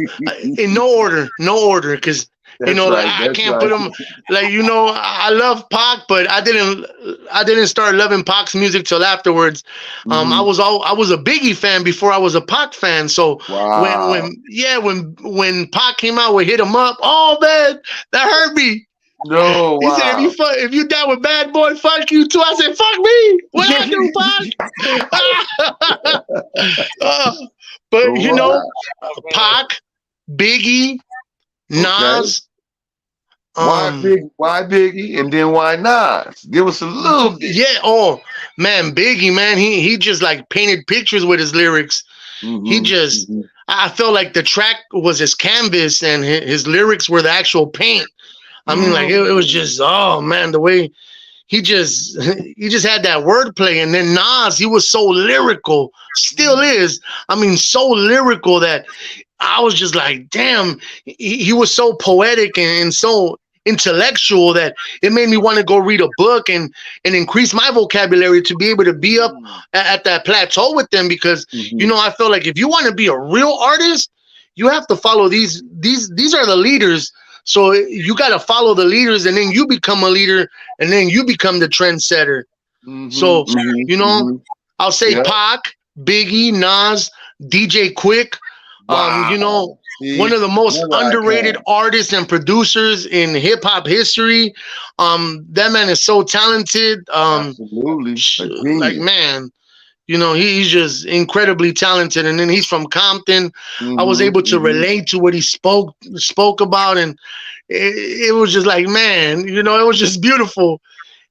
in no order, because you know, right, I can't put them like, you know, I love Pac, but I didn't start loving Pac's music till afterwards. I was a Biggie fan before I was a Pac fan. So when Pac came out with Hit 'Em Up, oh man, that hurt me. No, he said, if you die with Bad Boy, fuck you too. I said, fuck me. What I do, Pac? But you know, Pac, Biggie, Nas. Why Biggie and then why Nas? Give us a little bit. Yeah. Oh man, Biggie, man, he just like painted pictures with his lyrics. He just, I felt like the track was his canvas and his lyrics were the actual paint. I mean, like it was just, oh man, the way he just had that wordplay. And then Nas, he was so lyrical, still is. I mean, so lyrical that I was just like, damn, he was so poetic and so intellectual that it made me want to go read a book and increase my vocabulary to be able to be up at that plateau with them. Because, you know, I feel like if you want to be a real artist, you have to follow these are the leaders. So you got to follow the leaders, and then you become a leader, and then you become the trendsetter. So, you know, I'll say Pac, Biggie, Nas, DJ Quick. You know, one of the most underrated artists and producers in hip hop history. That man is so talented. Absolutely. Like, man, you know, he's just incredibly talented. And then he's from Compton. I was able to relate to what he spoke about, and it was just like, man, you know, it was just beautiful.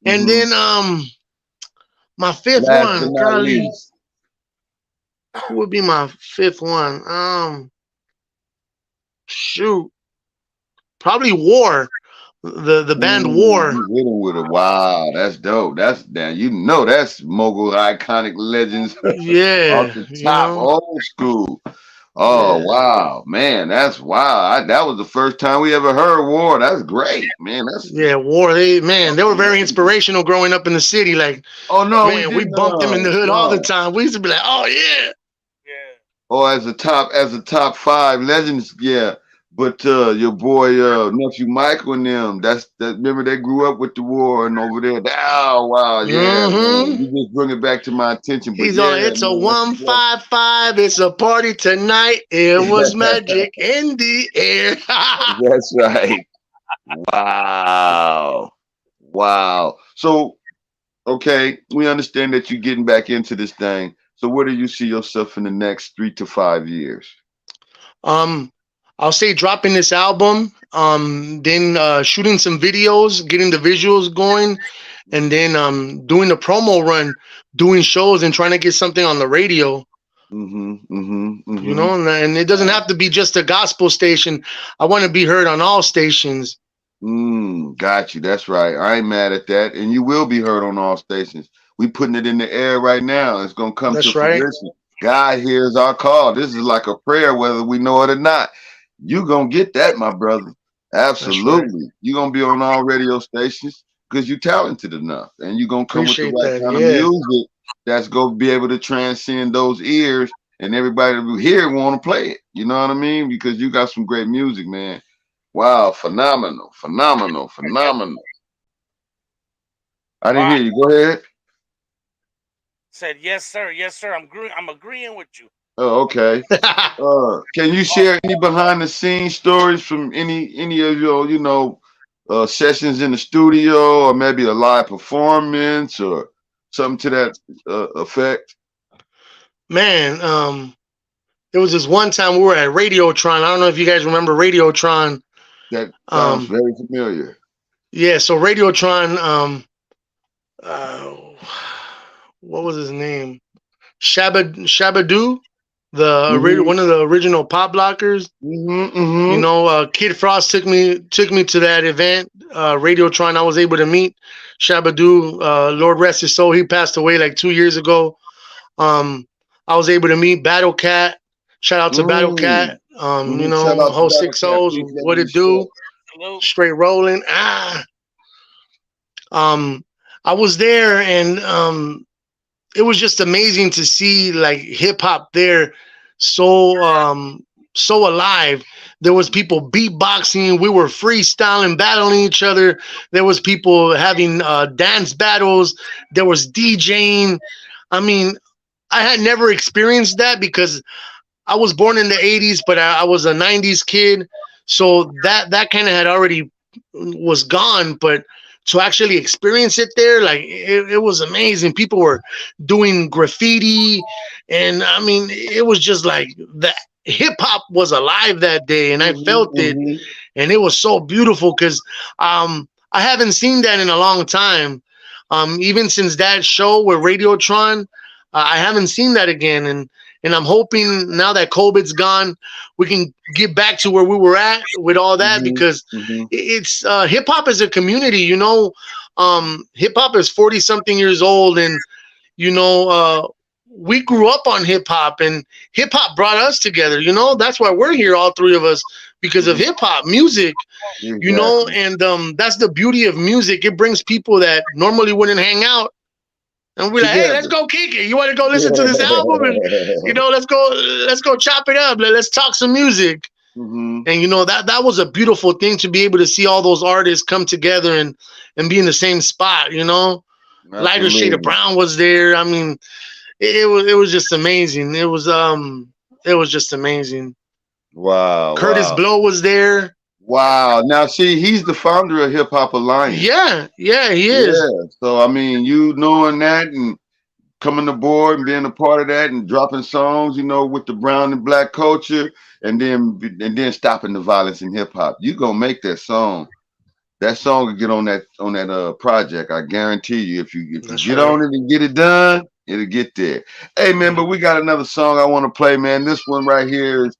And then my 5th one, probably, who would be my 5th one? Shoot, probably War. The band War. With it. Wow, that's dope. That's you know, that's mogul iconic legends. Yeah, off the top, old school. Oh wow, man, that's wow. That was the first time we ever heard War. That's great, man. War. They were very inspirational growing up in the city. Like, oh no, man, we bumped them in the hood all the time. We used to be like, oh yeah. Oh, as a top 5 legends, yeah. But your boy nephew Michael and them, that remember they grew up with the war and over there. Oh wow, yeah, man. Mm-hmm. You just bring it back to my attention. But He's yeah, on. It's a man, that's a blessing. 155. It's a party tonight. It was magic in the air. That's right. Wow. Wow. So, okay, we understand that you're getting back into this thing. So where do you see yourself in the next 3 to 5 years? I'll say dropping this album, then shooting some videos, getting the visuals going, and then doing the promo run, doing shows and trying to get something on the radio. You know, and it doesn't have to be just a gospel station. I want to be heard on all stations. Got you. That's right. I ain't mad at that. And you will be heard on all stations. We putting it in the air right now. It's gonna come to fruition. God hears our call. This is like a prayer, whether we know it or not. You gonna get that, my brother. Absolutely. You're gonna be on all radio stations because you're talented enough. And you're gonna come with the right kind of music that's gonna be able to transcend those ears, and everybody who hear it want to play it. You know what I mean? Because you got some great music, man. Wow, phenomenal. I didn't hear you. Go ahead. Said yes, sir. Yes, sir. I'm agreeing with you. Oh, okay. Can you share any behind the scenes stories from any of your sessions in the studio, or maybe a live performance or something to that effect? Man, there was this one time we were at Radiotron. I don't know if you guys remember Radiotron. That sounds very familiar. Yeah, so Radiotron, what was his name? Shabadoo, one of the original pop blockers. You know, Kid Frost took me to that event, Radiotron. I was able to meet Shabadoo. Lord rest his soul. He passed away like 2 years ago. I was able to meet Battle Cat. Shout out to Battle Cat. You know, whole 6 O's. What it do? Straight rolling. I was there, and it was just amazing to see like hip hop there, so alive. There was people beatboxing. We were freestyling, battling each other. There was people having dance battles. There was DJing. I mean, I had never experienced that because I was born in the 80s, but I was a 90s kid. So that kind of had already was gone. But to actually experience it there, like it was amazing. People were doing graffiti. And I mean, it was just like the hip hop was alive that day. And I felt it. And it was so beautiful because I haven't seen that in a long time. Even since that show with Radiotron, I haven't seen that again. And I'm hoping now that COVID's gone, we can get back to where we were at with all that, because it's hip hop is a community, you know. Hip hop is 40 something years old, and you know, we grew up on hip hop, and hip hop brought us together. You know, that's why we're here, all three of us, because of hip hop music. You know, and that's the beauty of music. It brings people that normally wouldn't hang out. And we're like, hey, let's go kick it. You want to go listen to this album? And, you know, let's go chop it up. Let's talk some music. And, you know, that was a beautiful thing to be able to see all those artists come together and be in the same spot, you know. Lighter Shade of Brown was there. I mean, it was just amazing. It was just amazing. Wow. Curtis Blow was there. Wow. Now, see, he's the founder of Hip Hop Alliance. Yeah, he is. Yeah. So, I mean, you knowing that and coming aboard and being a part of that and dropping songs, you know, with the brown and black culture, and then stopping the violence in hip hop. You gonna make that song. That song will get on that project. I guarantee you. If you get on it and get it done, it'll get there. Hey, man, but we got another song I want to play, man. This one right here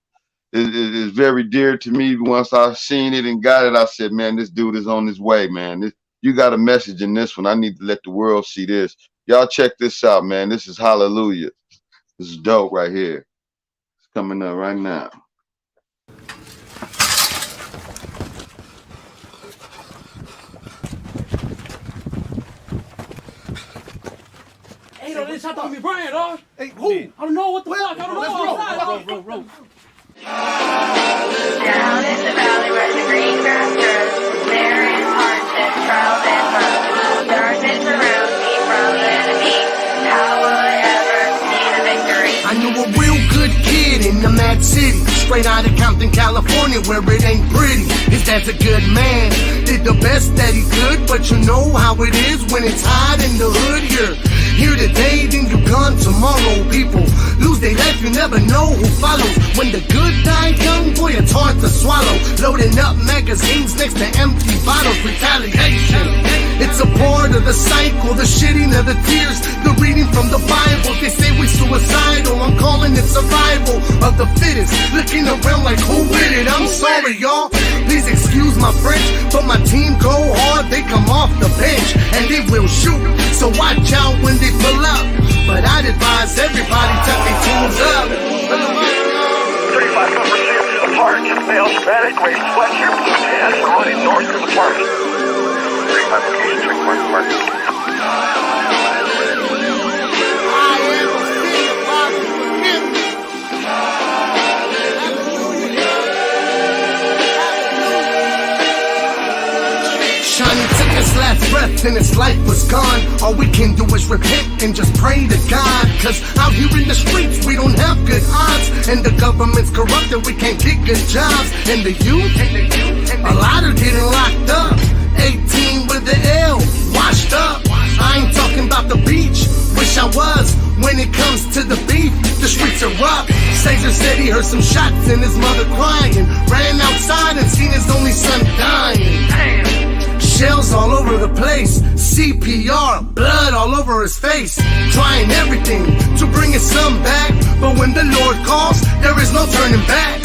is very dear to me. Once I seen it and got it, I said, man, this dude is on his way, man. You got a message in this one. I need to let the world see this. Y'all check this out, man. This is Hallelujah. This is dope right here. It's coming up right now. Hey, no, they shot to me, Brian, dog. Hey, who? I don't know what the fuck. I don't know. Bro. Down in the valley where the green grass grows, there is hardship, trials, and foes. Darkness around me from the enemy. How will I ever see the victory? I knew a real good kid in the Mad City, straight out of Compton, California, where it ain't pretty. His dad's a good man, did the best that he could, but you know how it is when it's hot in the hood. You're here today, then you're gone tomorrow. People lose their life, you never know who follows. When the good die young, boy, it's hard to swallow. Loading up magazines next to empty bottles, retaliation. It's a part of the cycle, the shedding of the tears, the reading from the Bible. They say we're suicidal, I'm calling it survival of the fittest. Looking around like who with it? I'm sorry, y'all. Please excuse my French, but my team go hard. They come off the bench and they will shoot. So watch out when they pull up. But I'd advise everybody tuck their tools up. 35 foot pursuit to the park. Male schematic, raised sweatshirt, blue pants, running north to the park. 35 location, check mark. Johnny took his last breath and his life was gone. All we can do is repent and just pray to God. Cause out here in the streets we don't have good odds, and the government's corrupted, we can't get good jobs. And the youth, a lot are getting locked up. 18 with the L, washed up. I ain't talking about the beach, wish I was. When it comes to the beef, the streets are rough. Caesar said he heard some shots and his mother crying. Ran outside and seen his only son dying. Damn. Shells all over the place, CPR, blood all over his face. Trying everything to bring his son back, but when the Lord calls, there is no turning back.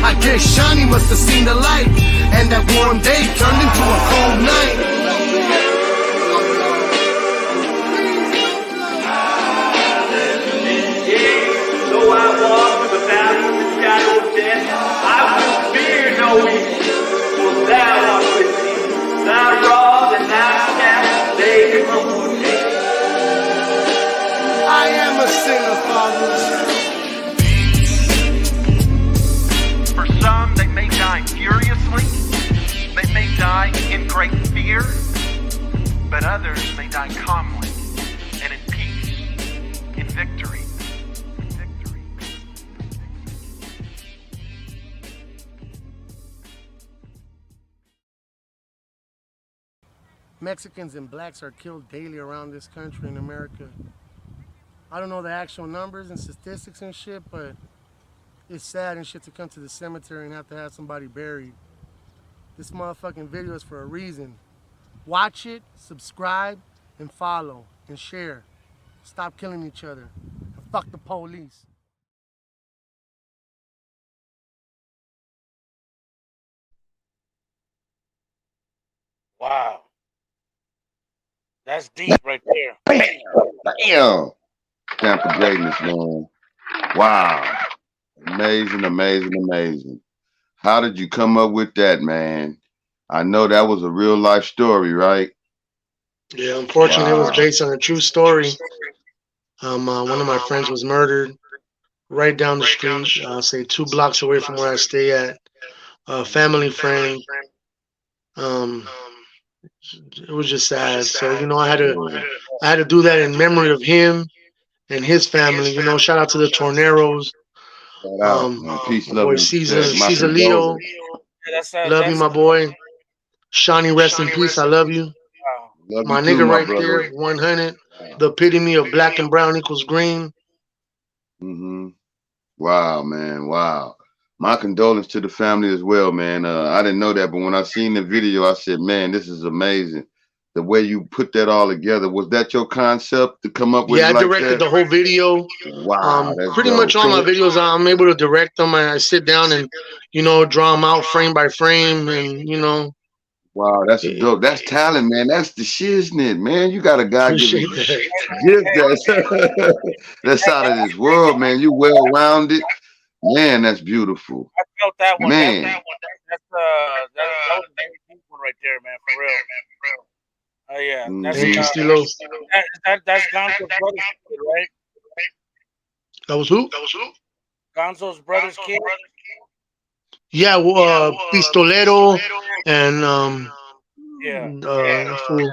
I guess Shawnee must have seen the light, and that warm day turned into a cold night. Though I walk through the valley of the shadow of death, I will fear no evil, for thou art with me. Thy rod and thy staff, they comfort me. I am a sinner, Father. For some, they may die furiously, they may die in great fear, but others may die calmly and in peace, in victory. Mexicans and blacks are killed daily around this country in America. I don't know the actual numbers and statistics and shit, but it's sad and shit to come to the cemetery and have to have somebody buried. This motherfucking video is for a reason. Watch it, subscribe, and follow, and share. Stop killing each other. And fuck the police. Wow. That's deep right there. Bam! Stand for greatness, man. Wow. Amazing, amazing, amazing. How did you come up with that, man? I know that was a real life story, right? Yeah, unfortunately, it was based on a true story. One of my friends was murdered right down the street, say 2 blocks away from where I stay at. A family friend. It was just sad. So, you know, I had to do that in memory of him and his family. You know, shout out to the Torneros. Peace, my boy Caesar Leo. Love you, my boy. Shawnee, rest in peace. I love you. Love my you nigga too, right brother. there, 100. The epitome of black and brown equals green. Wow, man. Wow. My condolences to the family as well, man. I didn't know that, but when I seen the video, I said, man, this is amazing. The way you put that all together. Was that your concept to come up with? Yeah, I like directed that? the whole video. Wow. Pretty much all my videos, I'm able to direct them. I sit down and, you know, draw them out frame by frame, and, you know. Wow, that's dope. That's talent, man. That's the shiznit, man. You got a guy giving that's out of this world, man. You well-rounded. Man, that's beautiful. I felt that one. Man. That was a very deep one right there, man. For real. Oh yeah. That's That's Gonzo's brother's kid, right? That was who? Gonzo's brother's kid. Yeah, Pistolero and Yeah. fool,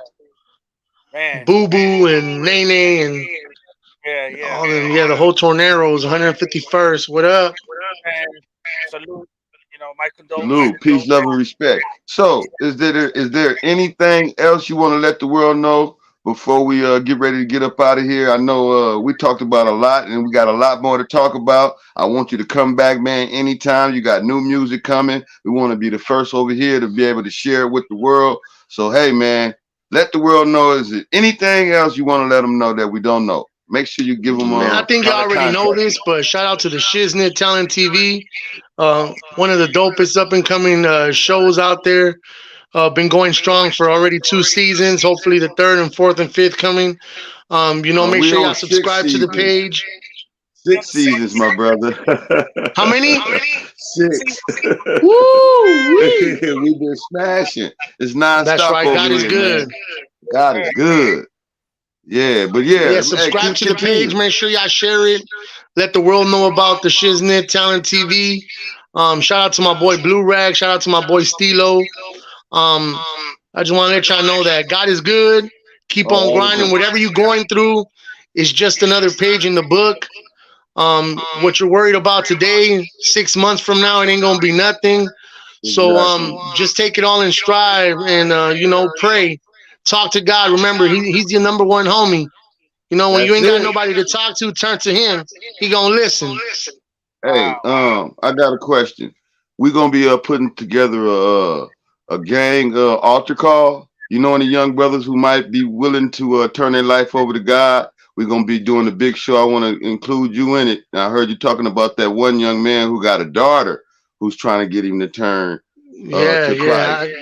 Man. Boo Boo and Nene and Yeah. all them. Yeah, the whole Tornadoes, 151st. What up? Man, salute. You know, my condolences. Salute, peace, love, and respect. So, is there anything else you want to let the world know before we get ready to get up out of here? I know we talked about a lot, and we got a lot more to talk about. I want you to come back, man, anytime. You got new music coming. We want to be the first over here to be able to share it with the world. So, hey, man, let the world know. Is there anything else you want to let them know that we don't know? Make sure you give them. Man, I think you already know this, but shout out to the Shiznit Talent TV. One of the dopest up and coming shows out there. Been going strong for already 2 seasons. Hopefully the 3rd and 4th and 5th coming. Make sure y'all subscribe to the page. 6 seasons, my brother. How many? 6. Woo! We've been smashing. It's nonstop. That's right. Over God is here, good. Man. God is good. Yeah, but yeah. Subscribe to the page. Make sure y'all share it. Let the world know about the Shiznit Talent TV. Shout out to my boy Blue Rag. Shout out to my boy Stilo. I just want to let y'all know that God is good. Keep on grinding. Whatever you're going through is just another page in the book. What you're worried about today, 6 months from now, it ain't gonna be nothing. So just take it all in stride and pray. Talk to God. Remember, he's your number one homie. You know, when you ain't got nobody to talk to, turn to him. He gonna listen. Hey, I got a question. We're gonna be putting together a gang altar call. You know, any young brothers who might be willing to turn their life over to God. We're gonna be doing a big show. I want to include you in it. And I heard you talking about that one young man who got a daughter who's trying to get him to turn to Christ.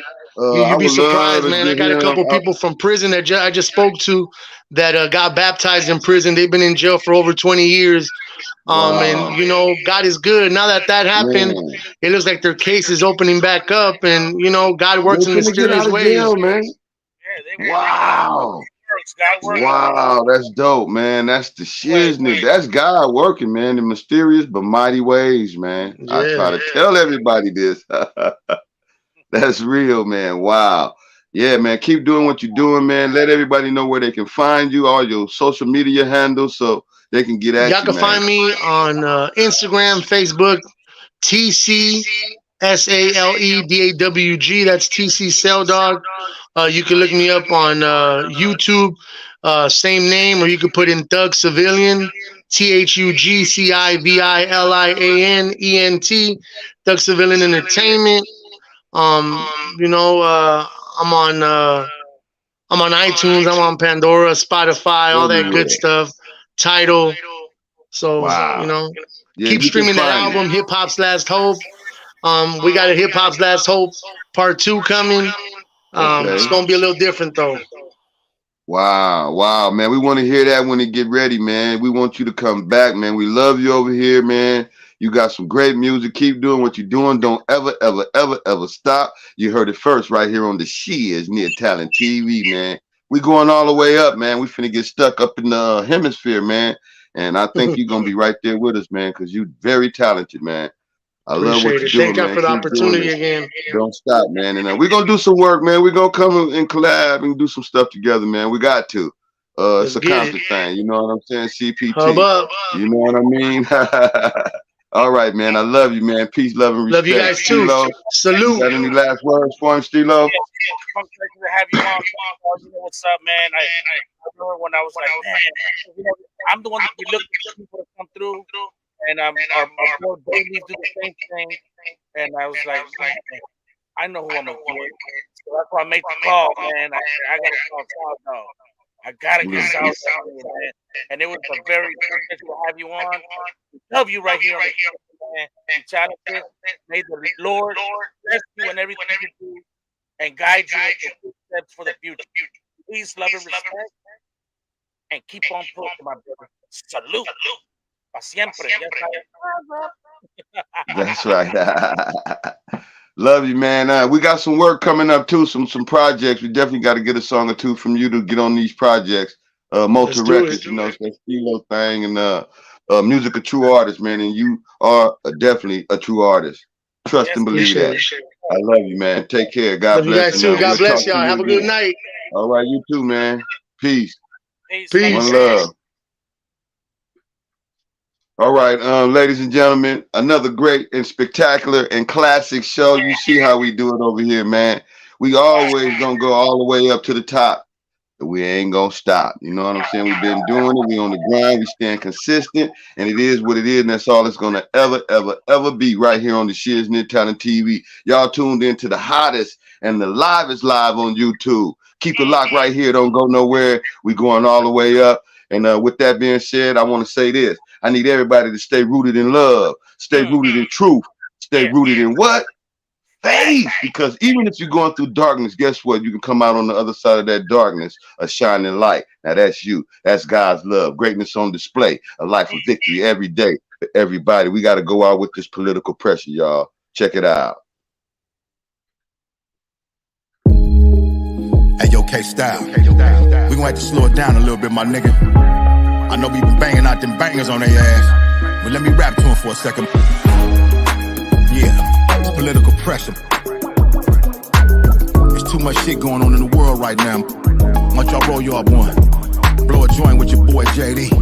You'd be surprised, man. I got a couple people from prison that I just spoke to that got baptized in prison. They've been in jail for over 20 years. And God is good. Now that happened, it looks like their case is opening back up, and God works in mysterious ways. Jail, man. Wow. Wow, that's dope, man. That's the Shiznit. That's God working, man, in mysterious but mighty ways, man. I try to tell everybody this. That's real, man. Wow. Yeah, man. Keep doing what you're doing, man. Let everybody know where they can find you, all your social media handles, so they can get at you. Y'all can find me on Instagram, Facebook, TCSALEDAWG. That's TC Cell Dog. You can look me up on YouTube, same name, or you can put in Thug Civilian, THUGCIVILLIANENT, Thug Civilian Entertainment. I'm on iTunes, I'm on Pandora, Spotify, all that good stuff. Tidal. So keep streaming that album, Hip Hop's Last Hope. We got a Hip Hop's Last Hope Part 2 coming. It's gonna be a little different though. Wow, man. We want to hear that when it get ready, man. We want you to come back, man. We love you over here, man. You got some great music. Keep doing what you're doing. Don't ever stop. You heard it first right here on the Shiznit Talent TV, man. We going all the way up, man. We finna get stuck up in the hemisphere, man. And I think you're gonna be right there with us, man, because you're very talented, man. I love what you're doing, man. Thank you for the opportunity again. Don't stop, man. And we're gonna do some work, man. We're gonna come and collab and do some stuff together, man. We got to. It's a constant thing. You know what I'm saying? CPT. Hub up. You know what I mean? All right, man. I love you, man. Peace, love, and respect. Love you guys too. Salute. Got any last words for him, Stilo? Pleasure to have you on. You know what's up, man? I remember when I was like, man, I'm the one that be looking for people to come through, and our boy Bailey do the same thing. And I was like, man, I know who I'm gonna get. So that's why I make the call, man. I gotta call South Dog. I gotta get South Dog, man. And it was a very good pleasure to have you on. We love you right here on the show, man. You talented. May the Lord bless you and everything you do, and guide you in the steps for the future. Please love and respect, and keep on pushing, my brother. Salute. Pa siempre. That's right. Love you, man. We got some work coming up too, some projects. We definitely got to get a song or two from you to get on these projects. Motor Records, you know, it's that Stilo thing, and music of true artists, man. And you are definitely a true artist. Trust and believe that. I love you, man. Take care. God bless you. God bless y'all. Have a good night. All right, you too, man. Peace. Peace. One love. All right, ladies and gentlemen, another great and spectacular and classic show. You see how we do it over here, man. We always gonna go all the way up to the top. We ain't gonna stop. You know what I'm saying? We've been doing it. We on the grind. We staying consistent, and it is what it is. And that's all it's gonna ever be right here on the Shiz-Nit Talent TV. Y'all tuned into the hottest and the livest live on YouTube. Keep it locked right here. Don't go nowhere. We going all the way up. And with that being said, I want to say this. I need everybody to stay rooted in love, stay rooted in truth, stay rooted in what? Faith. Because even if you're going through darkness, guess what? You can come out on the other side of that darkness, a shining light. Now that's you. That's God's love. Greatness on display. A life of victory every day for everybody. We got to go out with this political pressure, y'all. Check it out. Hey, yo, K-Style. We gonna have to slow it down a little bit, my nigga. I know we been banging out them bangers on their ass, but let me rap to them for a second. Yeah, it's political pressure. There's too much shit going on in the world right now. Why don't y'all roll you up one? Blow a joint with your boy JD.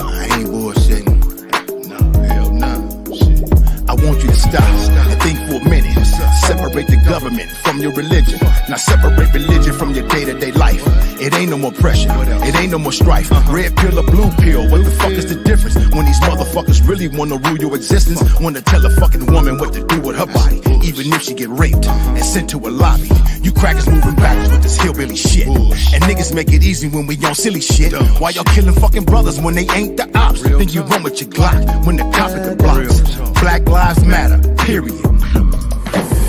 I ain't bullshitting. No, hell no. Shit. I want you to stop and think for a minute. Separate the government from your religion. Now separate religion from your day-to-day life. It ain't no more pressure. It ain't no more strife. Red pill or blue pill. What the fuck is the difference? When these motherfuckers really wanna rule your existence, wanna tell a fucking woman what to do with her body, even if she get raped and sent to a lobby. You crackers moving backwards with this hillbilly shit. And niggas make it easy when we on silly shit. Why y'all killing fucking brothers when they ain't the ops? Then you run with your Glock when the cop at the blocks. Black lives matter, period.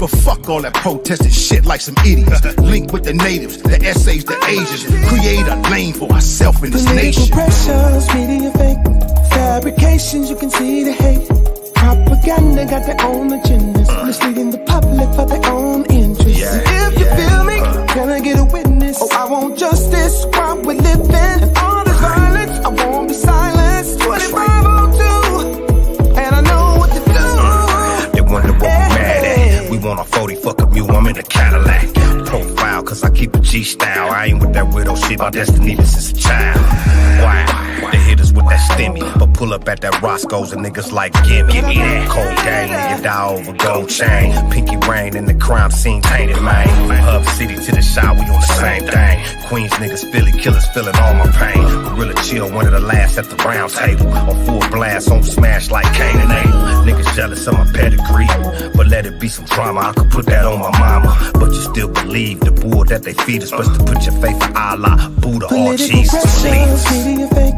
But fuck all that protesting shit like some idiots. Link with the natives, the essays, the Asians. Create a lane for ourselves in this nation. Pressures, media fake, fabrications, you can see the hate. Propaganda got their own agendas, misleading the public for their own interests. If you feel me, can I get a witness? Oh, I want justice while we're living. And all this violence, I won't be silenced. 2502, and I know what to do. They wonder what we mad at. We want a 40, fuck a mule, I'm in a Cadillac. Profile, cause I keep a G-style. I ain't with that widow shit, my destiny been since a child. Wow, they hit us with that stimmy, but pull up at that Roscoe's and niggas like, give me that. Cold game, nigga, die over gold chain. Pinky rain in the crime scene, tainted, man. From Hub City to the shop, we on the same thing. Queens niggas, Philly killers, feeling all my pain. Gorilla Chill, one of the last at the round table. On full blast, on smash like Cain and Abel. Niggas jealous of my pedigree, but let it be some drama. I could put that on my mama, but you still believe the bull that they feed us. Best to put your faith in Allah, Buddha, or Jesus. Media fake,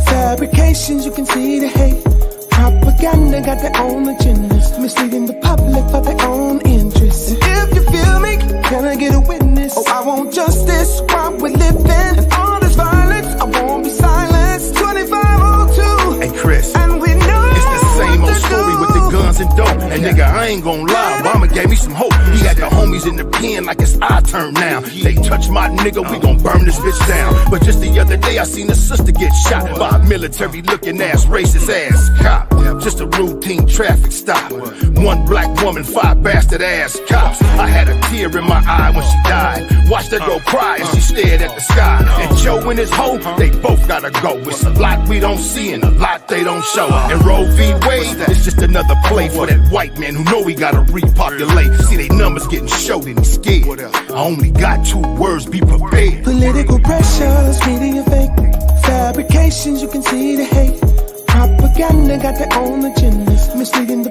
fabrications, you can see the hate. Propaganda got their own agendas, misleading the public for their own interests. And if you feel me, can I get a witness? Oh, I want justice while we're living. And all this violence, I won't be silenced. 2502. Hey Chris, and we know it's the same old story with the guns and dope. And nigga, I ain't gonna lie, Obama gave me some hope. He had the homies in the pen like it's our turn now. They touch my nigga, we gon' burn this bitch down. But just the other day I seen a sister get shot by a military looking ass, racist ass cop. Just a routine traffic stop. One black woman, 5 bastard ass cops. I had a tear in my eye when she died. Watched her go cry as she stared at the sky. And Joe and his hoe, they both gotta go. It's a lot we don't see and a lot they don't show. And Roe v. Wade, it's just another play for that white man who know he gotta repopulate. See they numbers getting showed and he's scared. I only got 2 words, be prepared. Political pressures, media fake, fabrications, you can see the hate. Propaganda got their own agendas, misleading